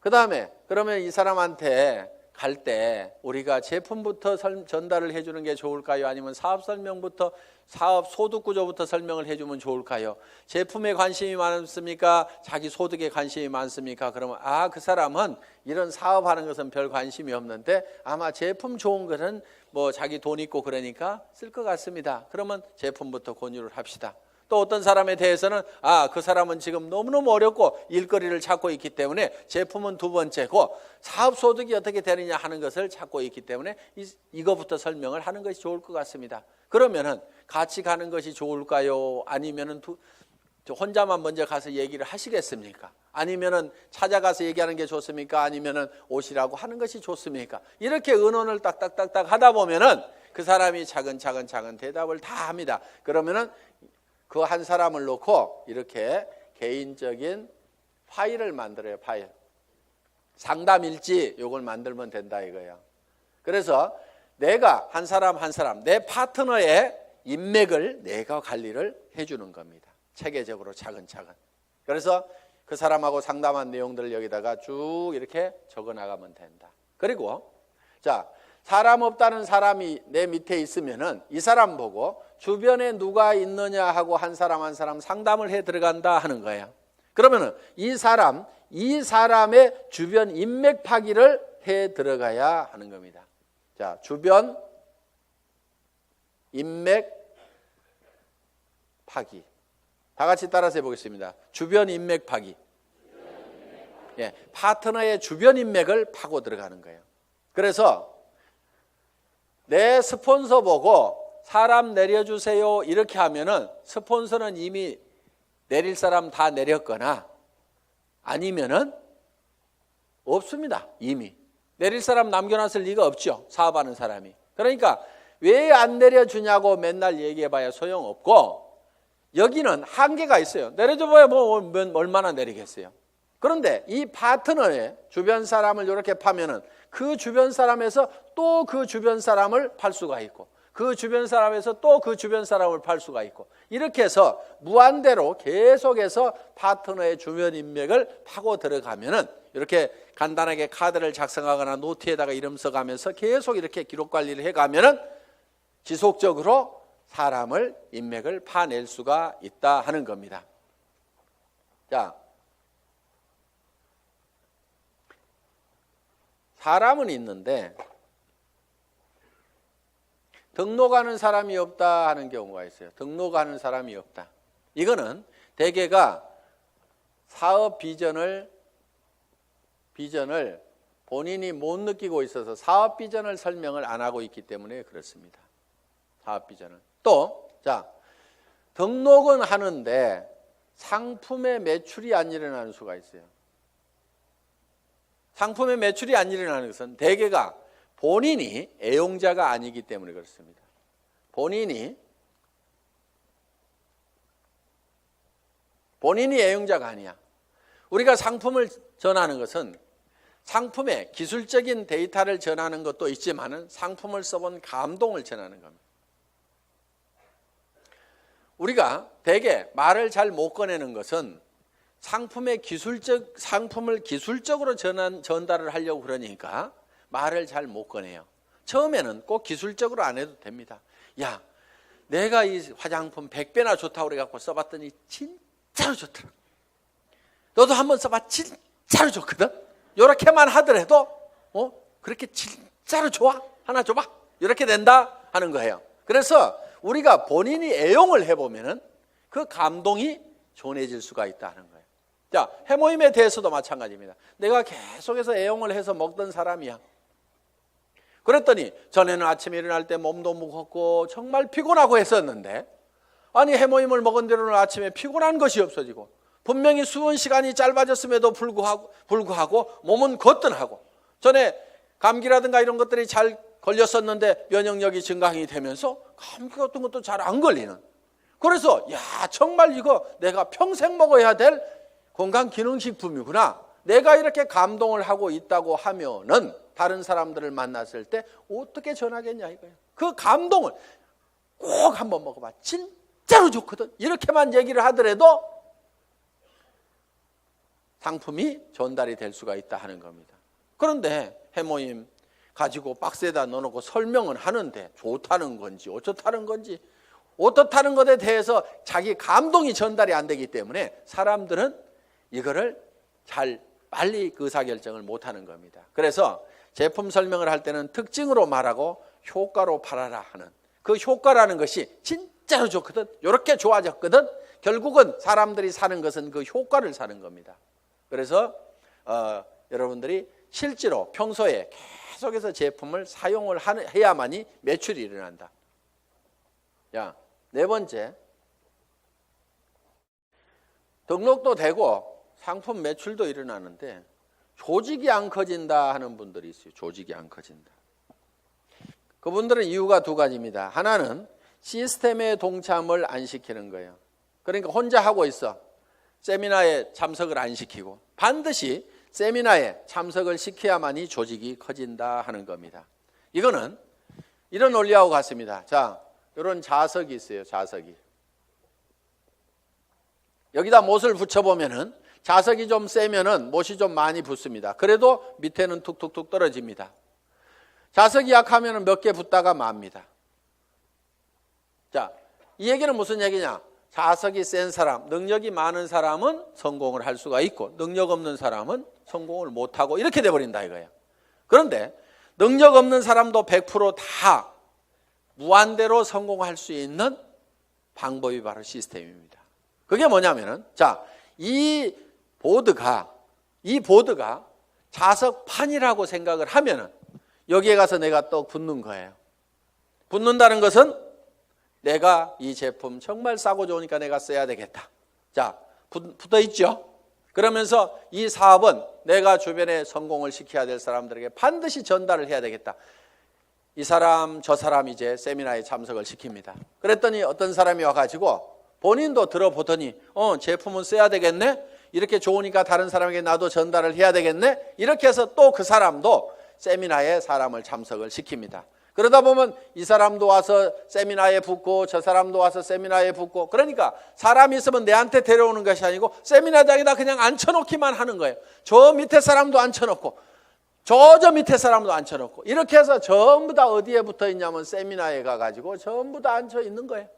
그 다음에 그러면 이 사람한테 갈 때 우리가 제품부터 전달을 해주는 게 좋을까요? 아니면 사업 설명부터 사업 소득 구조부터 설명을 해주면 좋을까요? 제품에 관심이 많습니까? 자기 소득에 관심이 많습니까? 그러면 그 사람은 이런 사업하는 것은 별 관심이 없는데 아마 제품 좋은 것은 뭐 자기 돈 있고 그러니까 쓸 것 같습니다. 그러면 제품부터 권유를 합시다. 또 어떤 사람에 대해서는 그 사람은 지금 너무너무 어렵고 일거리를 찾고 있기 때문에 제품은 두 번째고 사업 소득이 어떻게 되느냐 하는 것을 찾고 있기 때문에 이거부터 설명을 하는 것이 좋을 것 같습니다. 그러면은 같이 가는 것이 좋을까요? 아니면은 혼자만 먼저 가서 얘기를 하시겠습니까? 아니면은 찾아가서 얘기하는 게 좋습니까? 아니면은 오시라고 하는 것이 좋습니까? 이렇게 의논을 딱딱딱딱 하다 보면은 그 사람이 차근차근 대답을 다 합니다. 그러면은 그 한 사람을 놓고 이렇게 개인적인 파일을 만들어요. 파일. 상담일지 요걸 만들면 된다 이거예요. 그래서 내가 한 사람 내 파트너의 인맥을 내가 관리를 해주는 겁니다. 체계적으로 차근차근. 그래서 그 사람하고 상담한 내용들을 여기다가 쭉 이렇게 적어 나가면 된다. 그리고 자, 사람 없다는 사람이 내 밑에 있으면은 이 사람 보고 주변에 누가 있느냐 하고 한 사람 상담을 해 들어간다 하는 거예요. 그러면은 이 사람의 주변 인맥 파기를 해 들어가야 하는 겁니다. 자, 주변 인맥 파기. 다 같이 따라서 해보겠습니다. 주변 인맥 파기. 예, 파트너의 주변 인맥을 파고 들어가는 거예요. 그래서 내 스폰서 보고 사람 내려주세요 이렇게 하면은 스폰서는 이미 내릴 사람 다 내렸거나 아니면은 없습니다. 이미 내릴 사람 남겨놨을 리가 없죠. 사업하는 사람이. 그러니까 왜 안 내려주냐고 맨날 얘기해봐야 소용없고 여기는 한계가 있어요. 내려줘봐야 뭐 얼마나 내리겠어요. 그런데 이 파트너의 주변 사람을 이렇게 파면은 그 주변 사람에서 또 그 주변 사람을 팔 수가 있고 그 주변 사람에서 또 그 주변 사람을 팔 수가 있고 이렇게 해서 무한대로 계속해서 파트너의 주변 인맥을 파고 들어가면은 이렇게 간단하게 카드를 작성하거나 노트에다가 이름 써가면서 계속 이렇게 기록 관리를 해가면은 지속적으로 사람을 인맥을 파낼 수가 있다 하는 겁니다. 자, 사람은 있는데 등록하는 사람이 없다 하는 경우가 있어요. 등록하는 사람이 없다. 이거는 대개가 사업 비전을 본인이 못 느끼고 있어서 사업 비전을 설명을 안 하고 있기 때문에 그렇습니다. 사업 비전을. 또, 자, 등록은 하는데 상품의 매출이 안 일어나는 수가 있어요. 상품의 매출이 안 일어나는 것은 대개가 본인이 애용자가 아니기 때문에 그렇습니다. 본인이 애용자가 아니야. 우리가 상품을 전하는 것은 상품의 기술적인 데이터를 전하는 것도 있지만은 상품을 써본 감동을 전하는 겁니다. 우리가 대개 말을 잘 못 꺼내는 것은 상품을 기술적으로 전달을 하려고 그러니까 말을 잘 못 꺼내요. 처음에는 꼭 기술적으로 안 해도 됩니다. 야, 내가 이 화장품 100배나 좋다고 그래갖고 써봤더니 진짜로 좋더라. 너도 한번 써봐. 진짜로 좋거든. 이렇게만 하더라도 그렇게 진짜로 좋아? 하나 줘봐. 이렇게 된다 하는 거예요. 그래서 우리가 본인이 애용을 해보면은 그 감동이 전해질 수가 있다 하는 거예요. 자, 해모임에 대해서도 마찬가지입니다. 내가 계속해서 애용을 해서 먹던 사람이야. 그랬더니 전에는 아침에 일어날 때 몸도 무겁고 정말 피곤하고 했었는데, 아니 해모임을 먹은 뒤로는 아침에 피곤한 것이 없어지고 분명히 수은 시간이 짧아졌음에도 불구하고 몸은 거뜬하고, 전에 감기라든가 이런 것들이 잘 걸렸었는데 면역력이 증강이 되면서 감기 같은 것도 잘 안 걸리는, 그래서 야 정말 이거 내가 평생 먹어야 될 건강기능식품이구나, 내가 이렇게 감동을 하고 있다고 하면은 다른 사람들을 만났을 때 어떻게 전하겠냐 이거예요. 그 감동을 꼭 한번 먹어봐, 진짜로 좋거든, 이렇게만 얘기를 하더라도 상품이 전달이 될 수가 있다 하는 겁니다. 그런데 해모임 가지고 박스에다 넣어놓고 설명은 하는데 좋다는 건지 어쩌다는 건지 어떻다는 것에 대해서 자기 감동이 전달이 안 되기 때문에 사람들은 이거를 잘 빨리 의사결정을 못하는 겁니다. 그래서 제품 설명을 할 때는 특징으로 말하고 효과로 팔아라 하는, 그 효과라는 것이 진짜로 좋거든, 이렇게 좋아졌거든, 결국은 사람들이 사는 것은 그 효과를 사는 겁니다. 그래서 여러분들이 실제로 평소에 계속해서 제품을 사용을 해야만이 매출이 일어난다. 자, 네 번째, 등록도 되고 상품 매출도 일어나는데 조직이 안 커진다 하는 분들이 있어요. 조직이 안 커진다. 그분들은 이유가 두 가지입니다. 하나는 시스템에 동참을 안 시키는 거예요. 그러니까 혼자 하고 있어. 세미나에 참석을 안 시키고, 반드시 세미나에 참석을 시켜야만이 조직이 커진다 하는 겁니다. 이거는 이런 원리하고 같습니다. 자, 이런 자석이 있어요. 자석이. 여기다 못을 붙여보면은 자석이 좀 세면은 못이 좀 많이 붙습니다. 그래도 밑에는 툭툭툭 떨어집니다. 자석이 약하면은 몇 개 붙다가 맙니다. 자, 이 얘기는 무슨 얘기냐? 자석이 센 사람, 능력이 많은 사람은 성공을 할 수가 있고 능력 없는 사람은 성공을 못하고 이렇게 돼버린다 이거예요. 그런데 능력 없는 사람도 100% 무한대로 성공할 수 있는 방법이 바로 시스템입니다. 그게 뭐냐면은, 자, 이 보드가 자석판이라고 생각을 하면은 여기에 가서 내가 또 붙는 거예요. 붙는다는 것은 내가 이 제품 정말 싸고 좋으니까 내가 써야 되겠다. 자, 붙어 있죠? 그러면서 이 사업은 내가 주변에 성공을 시켜야 될 사람들에게 반드시 전달을 해야 되겠다. 이 사람 저 사람 이제 세미나에 참석을 시킵니다. 그랬더니 어떤 사람이 와가지고 본인도 들어보더니 제품은 써야 되겠네, 이렇게 좋으니까 다른 사람에게 나도 전달을 해야 되겠네, 이렇게 해서 또 그 사람도 세미나에 사람을 참석을 시킵니다. 그러다 보면 이 사람도 와서 세미나에 붙고 저 사람도 와서 세미나에 붙고, 그러니까 사람이 있으면 내한테 데려오는 것이 아니고 세미나장에다 그냥 앉혀놓기만 하는 거예요. 저 밑에 사람도 앉혀놓고 저 밑에 사람도 앉혀놓고, 이렇게 해서 전부 다 어디에 붙어 있냐면 세미나에 가가지고 전부 다 앉혀 있는 거예요.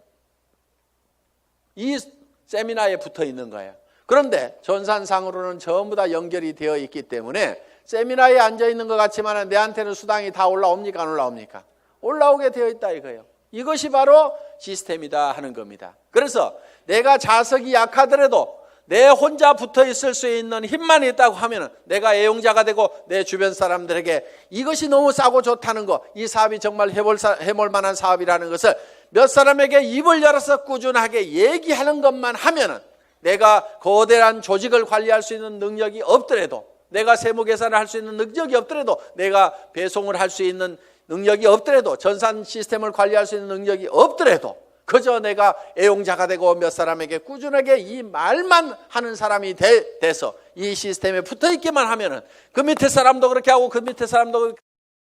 이 세미나에 붙어 있는 거예요. 그런데 전산상으로는 전부 다 연결이 되어 있기 때문에 세미나에 앉아 있는 것 같지만 내한테는 수당이 다 올라옵니까? 안 올라옵니까? 올라오게 되어 있다 이거예요. 이것이 바로 시스템이다 하는 겁니다. 그래서 내가 자석이 약하더라도 내 혼자 붙어 있을 수 있는 힘만 있다고 하면 내가 애용자가 되고 내 주변 사람들에게 이것이 너무 싸고 좋다는 거, 이 사업이 정말 해볼 만한 사업이라는 것을 몇 사람에게 입을 열어서 꾸준하게 얘기하는 것만 하면은, 내가 거대한 조직을 관리할 수 있는 능력이 없더라도, 내가 세무 계산을 할 수 있는 능력이 없더라도, 내가 배송을 할 수 있는 능력이 없더라도, 전산 시스템을 관리할 수 있는 능력이 없더라도, 그저 내가 애용자가 되고 몇 사람에게 꾸준하게 이 말만 하는 사람이 돼서 이 시스템에 붙어 있기만 하면은 그 밑에 사람도 그렇게 하고 그 밑에 사람도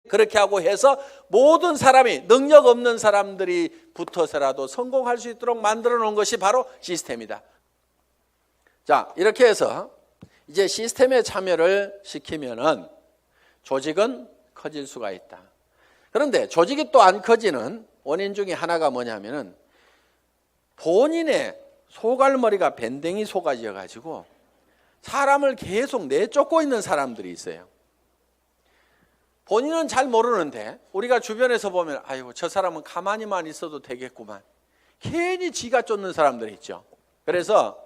그렇게 하고 해서 모든 사람이, 능력 없는 사람들이 붙어서라도 성공할 수 있도록 만들어 놓은 것이 바로 시스템이다. 자, 이렇게 해서 이제 시스템에 참여를 시키면은 조직은 커질 수가 있다. 그런데 조직이 또 안 커지는 원인 중에 하나가 뭐냐면은 본인의 소갈머리가 밴댕이 속아져 가지고 사람을 계속 내쫓고 있는 사람들이 있어요. 본인은 잘 모르는데 우리가 주변에서 보면 아이고 저 사람은 가만히만 있어도 되겠구만. 괜히 지가 쫓는 사람들이 있죠. 그래서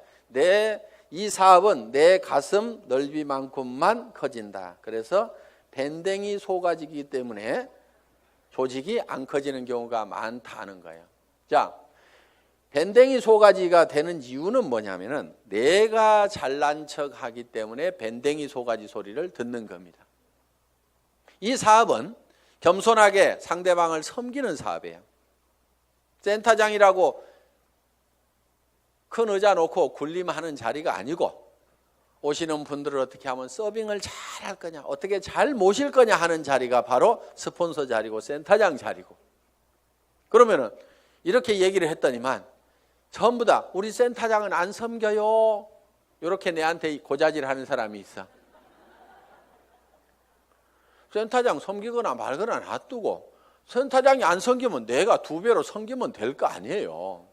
이 사업은 내 가슴 넓이만큼만 커진다. 그래서 밴댕이 소가지이기 때문에 조직이 안 커지는 경우가 많다는 거예요. 자, 밴댕이 소가지가 되는 이유는 뭐냐면은 내가 잘난 척 하기 때문에 밴댕이 소가지 소리를 듣는 겁니다. 이 사업은 겸손하게 상대방을 섬기는 사업이에요. 센터장이라고 큰 의자 놓고 군림하는 자리가 아니고 오시는 분들을 어떻게 하면 서빙을 잘 할 거냐, 어떻게 잘 모실 거냐 하는 자리가 바로 스폰서 자리고 센터장 자리고. 그러면은 이렇게 얘기를 했더니만 전부 다 우리 센터장은 안 섬겨요. 이렇게 내한테 고자질하는 사람이 있어. 센터장 섬기거나 말거나 놔두고 센터장이 안 섬기면 내가 2배로 섬기면 될 거 아니에요.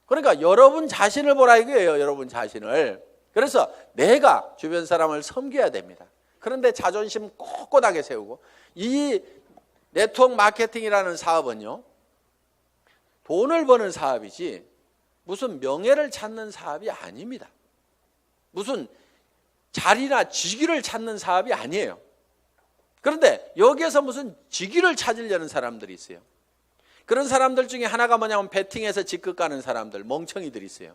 그러니까 여러분 자신을 보라 이거예요. 여러분 자신을. 그래서 내가 주변 사람을 섬겨야 됩니다. 그런데 자존심 꼿꼿하게 세우고, 이 네트워크 마케팅이라는 사업은요, 돈을 버는 사업이지 무슨 명예를 찾는 사업이 아닙니다. 무슨 자리나 직위를 찾는 사업이 아니에요. 그런데 여기에서 무슨 직위를 찾으려는 사람들이 있어요. 그런 사람들 중에 하나가 뭐냐면 베팅해서 직급 가는 사람들, 멍청이들이 있어요.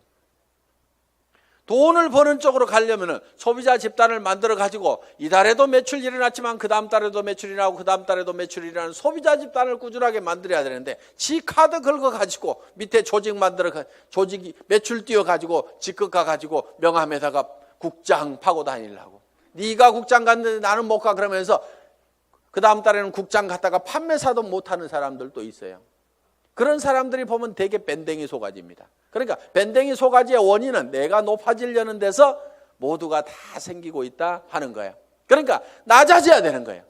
돈을 버는 쪽으로 가려면 소비자 집단을 만들어 가지고 이달에도 매출이 일어났지만 그 다음 달에도 매출이 나고 그 다음 달에도 매출이 일어나는 소비자 집단을 꾸준하게 만들어야 되는데, 지 카드 긁어 가지고 밑에 조직 만들어 조직이 매출 띄워 가지고 직급 가 가지고 명함에다가 국장 파고 다니려고. 네가 국장 갔는데 나는 못 가 그러면서 그 다음 달에는 국장 갔다가 판매사도 못하는 사람들도 있어요. 그런 사람들이 보면 되게 밴댕이 소가지입니다. 그러니까 밴댕이 소가지의 원인은 내가 높아지려는 데서 모두가 다 생기고 있다 하는 거예요. 그러니까 낮아져야 되는 거예요.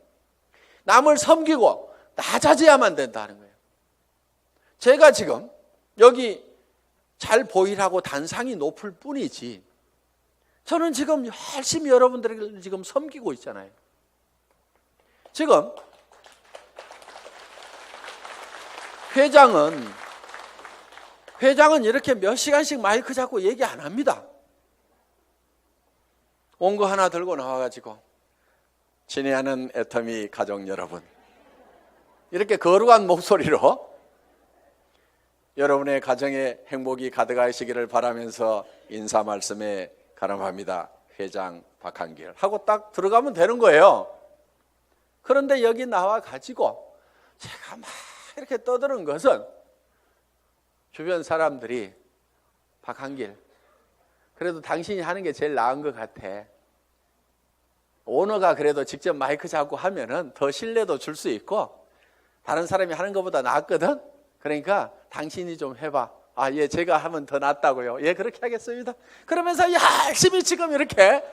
남을 섬기고 낮아져야만 된다는 거예요. 제가 지금 여기 잘 보이라고 단상이 높을 뿐이지 저는 지금 열심히 여러분들을 지금 섬기고 있잖아요. 지금 회장은 이렇게 몇 시간씩 마이크 잡고 얘기 안 합니다. 원고 하나 들고 나와가지고 친애하는 애터미 가족 여러분, 이렇게 거룩한 목소리로 여러분의 가정에 행복이 가득하시기를 바라면서 인사 말씀에 가름합니다. 회장 박한길 하고 딱 들어가면 되는 거예요. 그런데 여기 나와가지고 제가 막 이렇게 떠드는 것은 주변 사람들이 박한길, 그래도 당신이 하는 게 제일 나은 것 같아. 오너가 그래도 직접 마이크 잡고 하면은 더 신뢰도 줄 수 있고 다른 사람이 하는 것보다 낫거든. 그러니까 당신이 좀 해봐. 아, 예, 제가 하면 더 낫다고요. 예, 그렇게 하겠습니다. 그러면서 열심히 지금 이렇게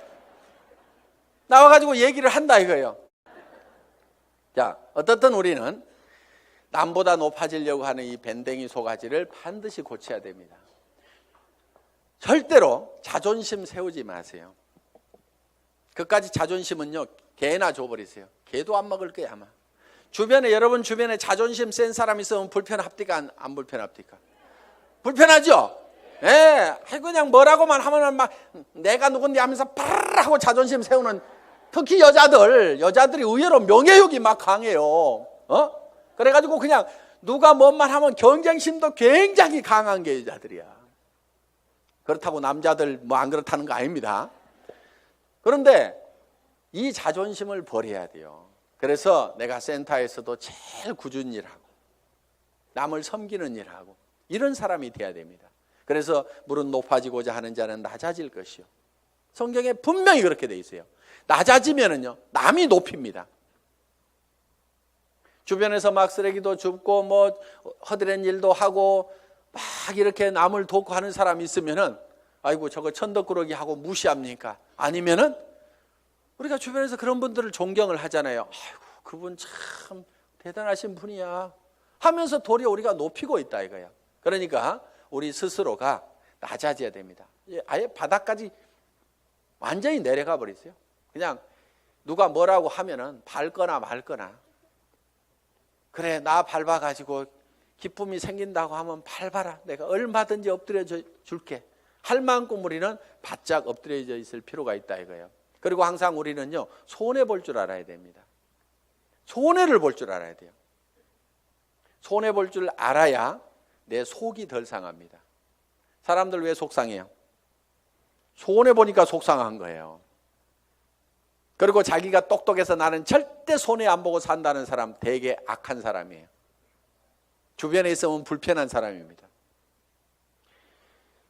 나와가지고 얘기를 한다 이거예요. 자, 어떻든 우리는 남보다 높아지려고 하는 이 밴댕이 소가지를 반드시 고쳐야 됩니다. 절대로 자존심 세우지 마세요. 그까지 자존심은요, 개나 줘버리세요. 개도 안 먹을 거야 아마. 여러분 주변에 자존심 센 사람 있으면 불편합니까? 안 불편합니까? 불편하죠? 예, 그냥 뭐라고만 하면은 막 내가 누군데 하면서 파르르 하고 자존심 세우는, 특히 여자들이 의외로 명예욕이 막 강해요. 그래가지고 그냥 누가 뭔 말 하면 경쟁심도 굉장히 강한 게 여자들이야. 그렇다고 남자들 뭐 안 그렇다는 거 아닙니다. 그런데 이 자존심을 버려야 돼요. 그래서 내가 센터에서도 제일 꾸준히 일하고 남을 섬기는 일하고 이런 사람이 돼야 됩니다. 그래서 무릇 높아지고자 하는 자는 낮아질 것이요. 성경에 분명히 그렇게 돼 있어요. 낮아지면은요, 남이 높입니다. 주변에서 막 쓰레기도 줍고 뭐 허드렛 일도 하고 막 이렇게 남을 돕고 하는 사람이 있으면은 아이고 저거 천덕꾸러기 하고 무시합니까? 아니면은 우리가 주변에서 그런 분들을 존경을 하잖아요. 아이고 그분 참 대단하신 분이야 하면서 도리어 우리가 높이고 있다 이거야. 그러니까 우리 스스로가 낮아져야 됩니다. 아예 바닥까지 완전히 내려가 버리세요. 그냥 누가 뭐라고 하면은 밟거나 말거나, 그래 나 밟아가지고 기쁨이 생긴다고 하면 밟아라, 내가 얼마든지 엎드려 줄게 할 만큼 우리는 바짝 엎드려져 있을 필요가 있다 이거예요. 그리고 항상 우리는요, 손해 볼 줄 알아야 됩니다. 손해를 볼 줄 알아야 돼요. 손해 볼 줄 알아야 내 속이 덜 상합니다. 사람들 왜 속상해요? 손해 보니까 속상한 거예요. 그리고 자기가 똑똑해서 나는 절대 손해 안 보고 산다는 사람 되게 악한 사람이에요. 주변에 있으면 불편한 사람입니다.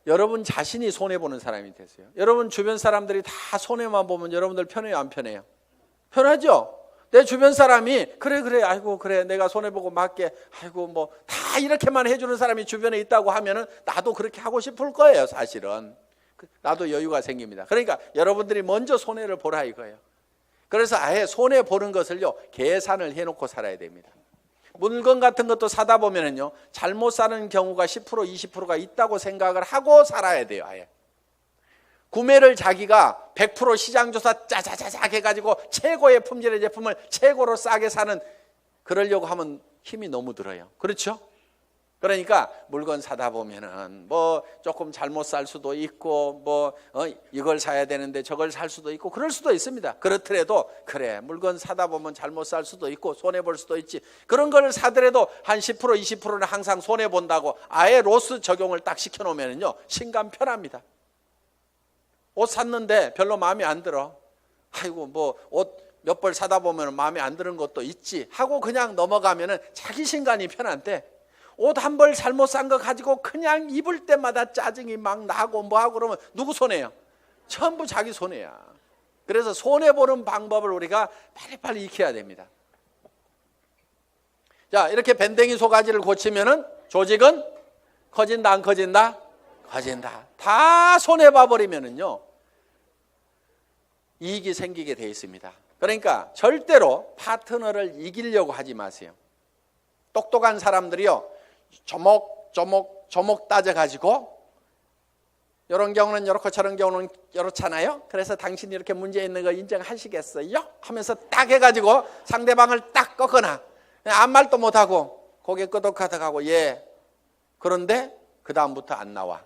여러분 자신이 손해보는 사람이 되세요. 여러분 주변 사람들이 다 손해만 보면 여러분들 편해요, 안 편해요? 편하죠? 내 주변 사람이 그래 아이고 그래 내가 손해보고 맞게 아이고 뭐 다 이렇게만 해주는 사람이 주변에 있다고 하면은 나도 그렇게 하고 싶을 거예요. 사실은 나도 여유가 생깁니다. 그러니까 여러분들이 먼저 손해를 보라 이거예요. 그래서 아예 손해보는 것을요, 계산을 해놓고 살아야 됩니다. 물건 같은 것도 사다 보면은요, 잘못 사는 경우가 10% 20%가 있다고 생각을 하고 살아야 돼요. 아예 구매를 자기가 100% 시장조사 짜자자작 해가지고 최고의 품질의 제품을 최고로 싸게 사는, 그러려고 하면 힘이 너무 들어요. 그렇죠? 그러니까 물건 사다 보면은 뭐 조금 잘못 살 수도 있고 뭐 이걸 사야 되는데 저걸 살 수도 있고 그럴 수도 있습니다. 그렇더라도 그래 물건 사다 보면 잘못 살 수도 있고 손해 볼 수도 있지, 그런 걸 사더라도 한 10% 20%는 항상 손해 본다고 아예 로스 적용을 딱 시켜 놓으면은요, 신감 편합니다. 옷 샀는데 별로 마음에 안 들어, 아이고 뭐 옷 몇 벌 사다 보면 마음에 안 드는 것도 있지 하고 그냥 넘어가면은 자기 신간이 편한데, 옷 한 벌 잘못 산 거 가지고 그냥 입을 때마다 짜증이 막 나고 뭐하고 그러면 누구 손해요? 전부 자기 손해야. 그래서 손해보는 방법을 우리가 빨리빨리 익혀야 됩니다. 자, 이렇게 밴댕이 소가지를 고치면은 조직은 커진다 안 커진다? 커진다. 다 손해봐 버리면은요, 이익이 생기게 돼 있습니다. 그러니까 절대로 파트너를 이기려고 하지 마세요. 똑똑한 사람들이요, 조목 따져가지고 이런 경우는 이렇고 저런 경우는 이렇잖아요. 그래서 당신이 이렇게 문제 있는 거 인정하시겠어요? 하면서 딱 해가지고 상대방을 딱 꺾거나 아무 말도 못하고 고개 끄덕하다가고 예, 그런데 그 다음부터 안 나와.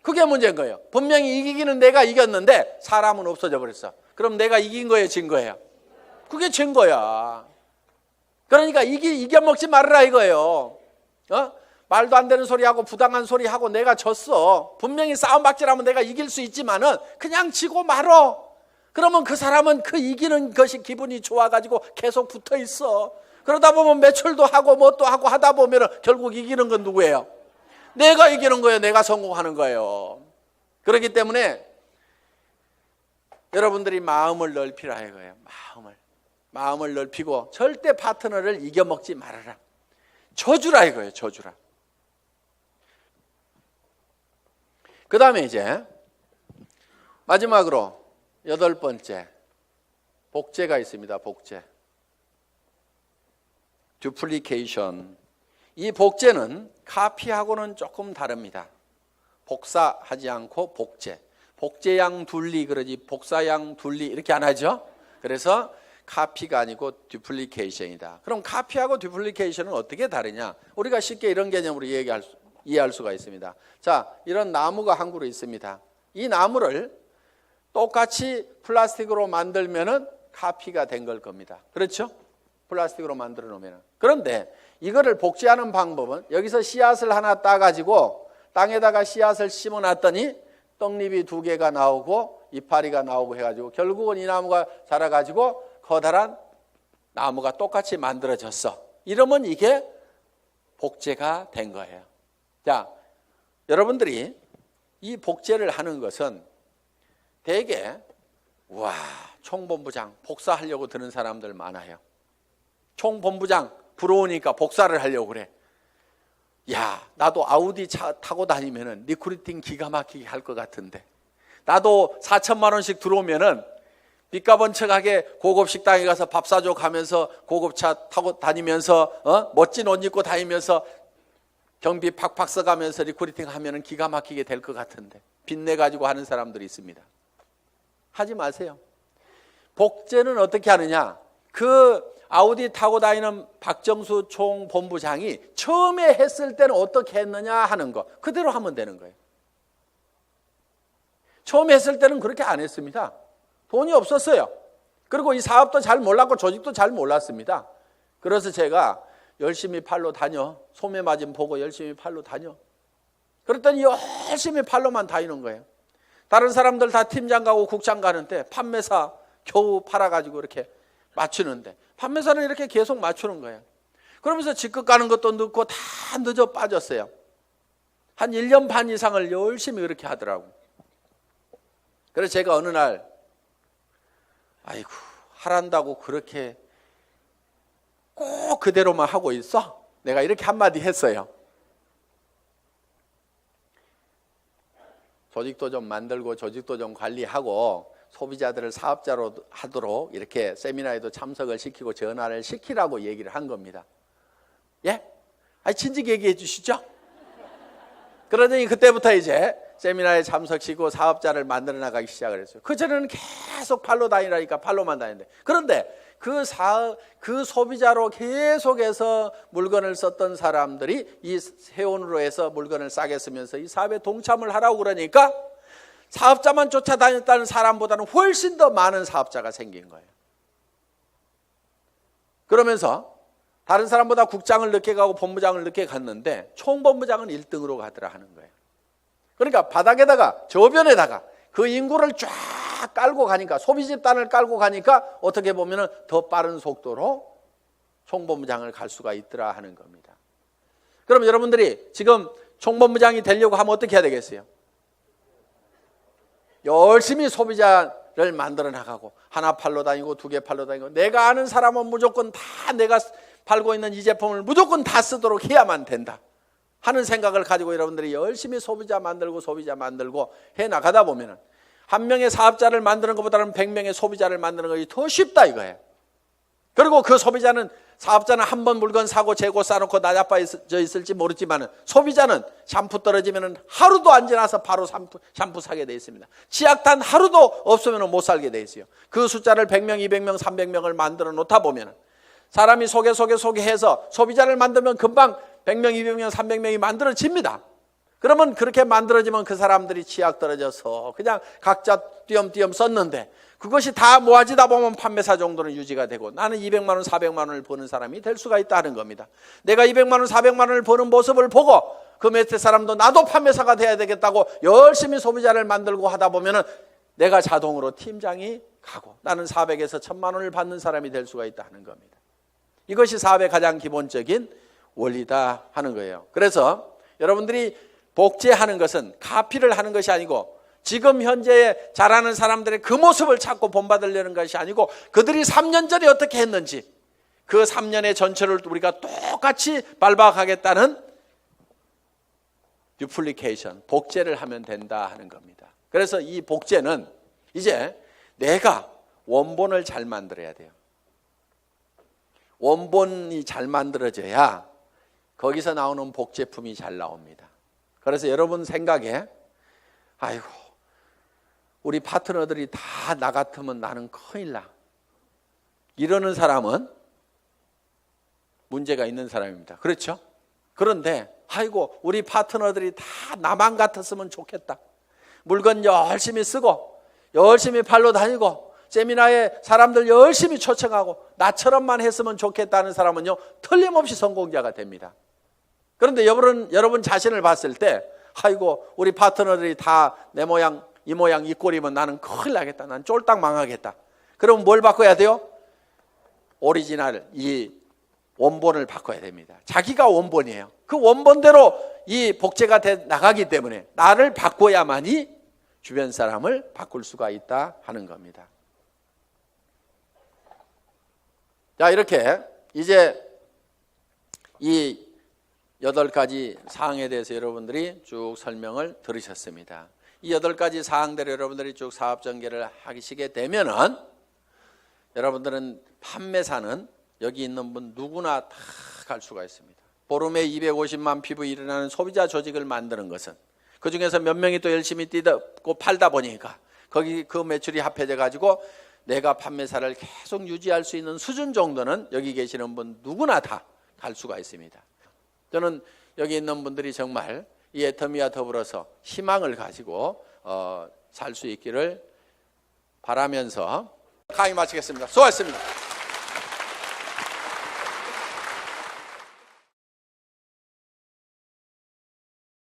그게 문제인 거예요. 분명히 이기기는 내가 이겼는데 사람은 없어져 버렸어. 그럼 내가 이긴 거예요, 진 거예요? 그게 진 거야. 그러니까 이겨먹지 말으라 이거예요. 말도 안 되는 소리하고 부당한 소리하고 내가 졌어. 분명히 싸움박질하면 내가 이길 수 있지만은 그냥 지고 말어. 그러면 그 사람은 그 이기는 것이 기분이 좋아가지고 계속 붙어 있어. 그러다 보면 매출도 하고 뭣도 하고 하다 보면은 결국 이기는 건 누구예요? 내가 이기는 거예요. 내가 성공하는 거예요. 그렇기 때문에 여러분들이 마음을 넓히라 이거예요. 마음을 넓히고 절대 파트너를 이겨먹지 말아라. 져주라 이거예요. 져주라. 그 다음에 이제 마지막으로 8번째, 복제가 있습니다. 복제. 듀플리케이션. 이 복제는 카피하고는 조금 다릅니다. 복사하지 않고 복제. 복제양 둘리 그러지 복사양 둘리 이렇게 안 하죠. 그래서 카피가 아니고 듀플리케이션이다. 그럼 카피하고 듀플리케이션은 어떻게 다르냐? 우리가 쉽게 이런 개념으로 이해할 수가 있습니다. 자, 이런 나무가 한 그루 있습니다. 이 나무를 똑같이 플라스틱으로 만들면은 카피가 된 걸 겁니다. 그렇죠? 플라스틱으로 만들어 놓으면. 그런데 이거를 복제하는 방법은 여기서 씨앗을 하나 따가지고 땅에다가 씨앗을 심어 놨더니 떡잎이 2개가 나오고 이파리가 나오고 해가지고 결국은 이 나무가 자라가지고 커다란 나무가 똑같이 만들어졌어. 이러면 이게 복제가 된 거예요. 자, 여러분들이 이 복제를 하는 것은 대개 와, 총본부장 복사하려고 드는 사람들 많아요. 총본부장 부러우니까 복사를 하려고 그래. 야, 나도 아우디 차 타고 다니면은 리크루팅 기가 막히게 할 것 같은데, 나도 4천만 원씩 들어오면은 빚가 번쩍하게 고급 식당에 가서 밥 사줘 가면서 고급차 타고 다니면서 멋진 옷 입고 다니면서 경비 팍팍 써가면서 리크루팅 하면은 기가 막히게 될 것 같은데 빚내 가지고 하는 사람들이 있습니다. 하지 마세요. 복제는 어떻게 하느냐? 그 아우디 타고 다니는 박정수 총본부장이 처음에 했을 때는 어떻게 했느냐 하는 거 그대로 하면 되는 거예요. 처음에 했을 때는 그렇게 안 했습니다. 돈이 없었어요. 그리고 이 사업도 잘 몰랐고 조직도 잘 몰랐습니다. 그래서 제가 열심히 팔로 다녀. 소매 맞음 보고 열심히 팔로 다녀. 그랬더니 열심히 팔로만 다니는 거예요. 다른 사람들 다 팀장 가고 국장 가는데 판매사 겨우 팔아가지고 이렇게 맞추는데 판매사는 이렇게 계속 맞추는 거예요. 그러면서 직급 가는 것도 늦고 다 늦어 빠졌어요. 한 1년 반 이상을 열심히 그렇게 하더라고요. 그래서 제가 어느 날 아이고 하란다고 그렇게 꼭 그대로만 하고 있어? 내가 이렇게 한마디 했어요. 조직도 좀 만들고 조직도 좀 관리하고 소비자들을 사업자로 하도록 이렇게 세미나에도 참석을 시키고 전화를 시키라고 얘기를 한 겁니다. 예? 아니 진즉 얘기해 주시죠. 그러더니 그때부터 이제 세미나에 참석시키고 사업자를 만들어 나가기 시작을 했어요. 그전에는 계속 팔로 다니라니까 팔로만 다니는데 그런데 그 소비자로 계속해서 물건을 썼던 사람들이 이 세원으로 해서 물건을 싸게 쓰면서 이 사업에 동참을 하라고 그러니까 사업자만 쫓아다녔다는 사람보다는 훨씬 더 많은 사업자가 생긴 거예요. 그러면서 다른 사람보다 국장을 늦게 가고 본부장을 늦게 갔는데 총본부장은 1등으로 가더라 하는 거예요. 그러니까 바닥에다가 저변에다가 그 인구를 쫙 깔고 가니까 소비 집단을 깔고 가니까 어떻게 보면 더 빠른 속도로 총본부장을 갈 수가 있더라 하는 겁니다. 그럼 여러분들이 지금 총본부장이 되려고 하면 어떻게 해야 되겠어요? 열심히 소비자를 만들어 나가고 하나 팔로 다니고 두 개 팔로 다니고 내가 아는 사람은 무조건 다 내가 팔고 있는 이 제품을 무조건 다 쓰도록 해야만 된다 하는 생각을 가지고 여러분들이 열심히 소비자 만들고 해 나가다 보면은 한 명의 사업자를 만드는 것보다는 100명의 소비자를 만드는 것이 더 쉽다 이거예요. 그리고 그 사업자는 한 번 물건 사고 재고 싸놓고 나자빠져 있을지 모르지만 소비자는 샴푸 떨어지면 하루도 안 지나서 바로 샴푸 사게 돼 있습니다. 치약단 하루도 없으면 못 살게 돼 있어요. 그 숫자를 100명, 200명, 300명을 만들어 놓다 보면 사람이 소개해서 소비자를 만들면 금방 100명, 200명, 300명이 만들어집니다. 그러면 그렇게 만들어지면 그 사람들이 치약 떨어져서 그냥 각자 띄엄띄엄 썼는데 그것이 다 모아지다 보면 판매사 정도는 유지가 되고 나는 200만 원, 400만 원을 버는 사람이 될 수가 있다는 겁니다. 내가 200만 원, 400만 원을 버는 모습을 보고 그 밑에 사람도 나도 판매사가 돼야 되겠다고 열심히 소비자를 만들고 하다 보면 내가 자동으로 팀장이 가고 나는 400에서 1000만 원을 받는 사람이 될 수가 있다는 겁니다. 이것이 사업의 가장 기본적인 원리다 하는 거예요. 그래서 여러분들이 복제하는 것은 카피를 하는 것이 아니고 지금 현재 잘하는 사람들의 그 모습을 찾고 본받으려는 것이 아니고 그들이 3년 전에 어떻게 했는지 그 3년의 전체를 우리가 똑같이 밟아가겠다는 듀플리케이션, 복제를 하면 된다 하는 겁니다. 그래서 이 복제는 이제 내가 원본을 잘 만들어야 돼요. 원본이 잘 만들어져야 거기서 나오는 복제품이 잘 나옵니다. 그래서 여러분 생각에 아이고 우리 파트너들이 다 나 같으면 나는 큰일 나 이러는 사람은 문제가 있는 사람입니다. 그렇죠? 그런데 아이고 우리 파트너들이 다 나만 같았으면 좋겠다. 물건 열심히 쓰고 열심히 팔로 다니고 세미나에 사람들 열심히 초청하고 나처럼만 했으면 좋겠다는 사람은요 틀림없이 성공자가 됩니다. 그런데 여러분 자신을 봤을 때 아이고 우리 파트너들이 다 내 모양 이 모양 이 꼴이면 나는 큰일 나겠다. 난 쫄딱 망하겠다. 그럼 뭘 바꿔야 돼요? 오리지널 이 원본을 바꿔야 됩니다. 자기가 원본이에요. 그 원본대로 이 복제가 돼 나가기 때문에 나를 바꿔야만이 주변 사람을 바꿀 수가 있다 하는 겁니다. 자, 이렇게 이제 이 8가지 사항에 대해서 여러분들이 쭉 설명을 들으셨습니다. 이 8가지 사항대로 여러분들이 쭉 사업 전개를 하시게 되면은 여러분들은 판매사는 여기 있는 분 누구나 다 갈 수가 있습니다. 보름에 250만 피부 일어나는 소비자 조직을 만드는 것은 그 중에서 몇 명이 또 열심히 뛰고 팔다 보니까 거기 그 매출이 합해져 가지고 내가 판매사를 계속 유지할 수 있는 수준 정도는 여기 계시는 분 누구나 다 갈 수가 있습니다. 저는 여기 있는 분들이 정말 이 애터미와 더불어서 희망을 가지고 살 수 있기를 바라면서 강의 마치겠습니다. 수고하셨습니다.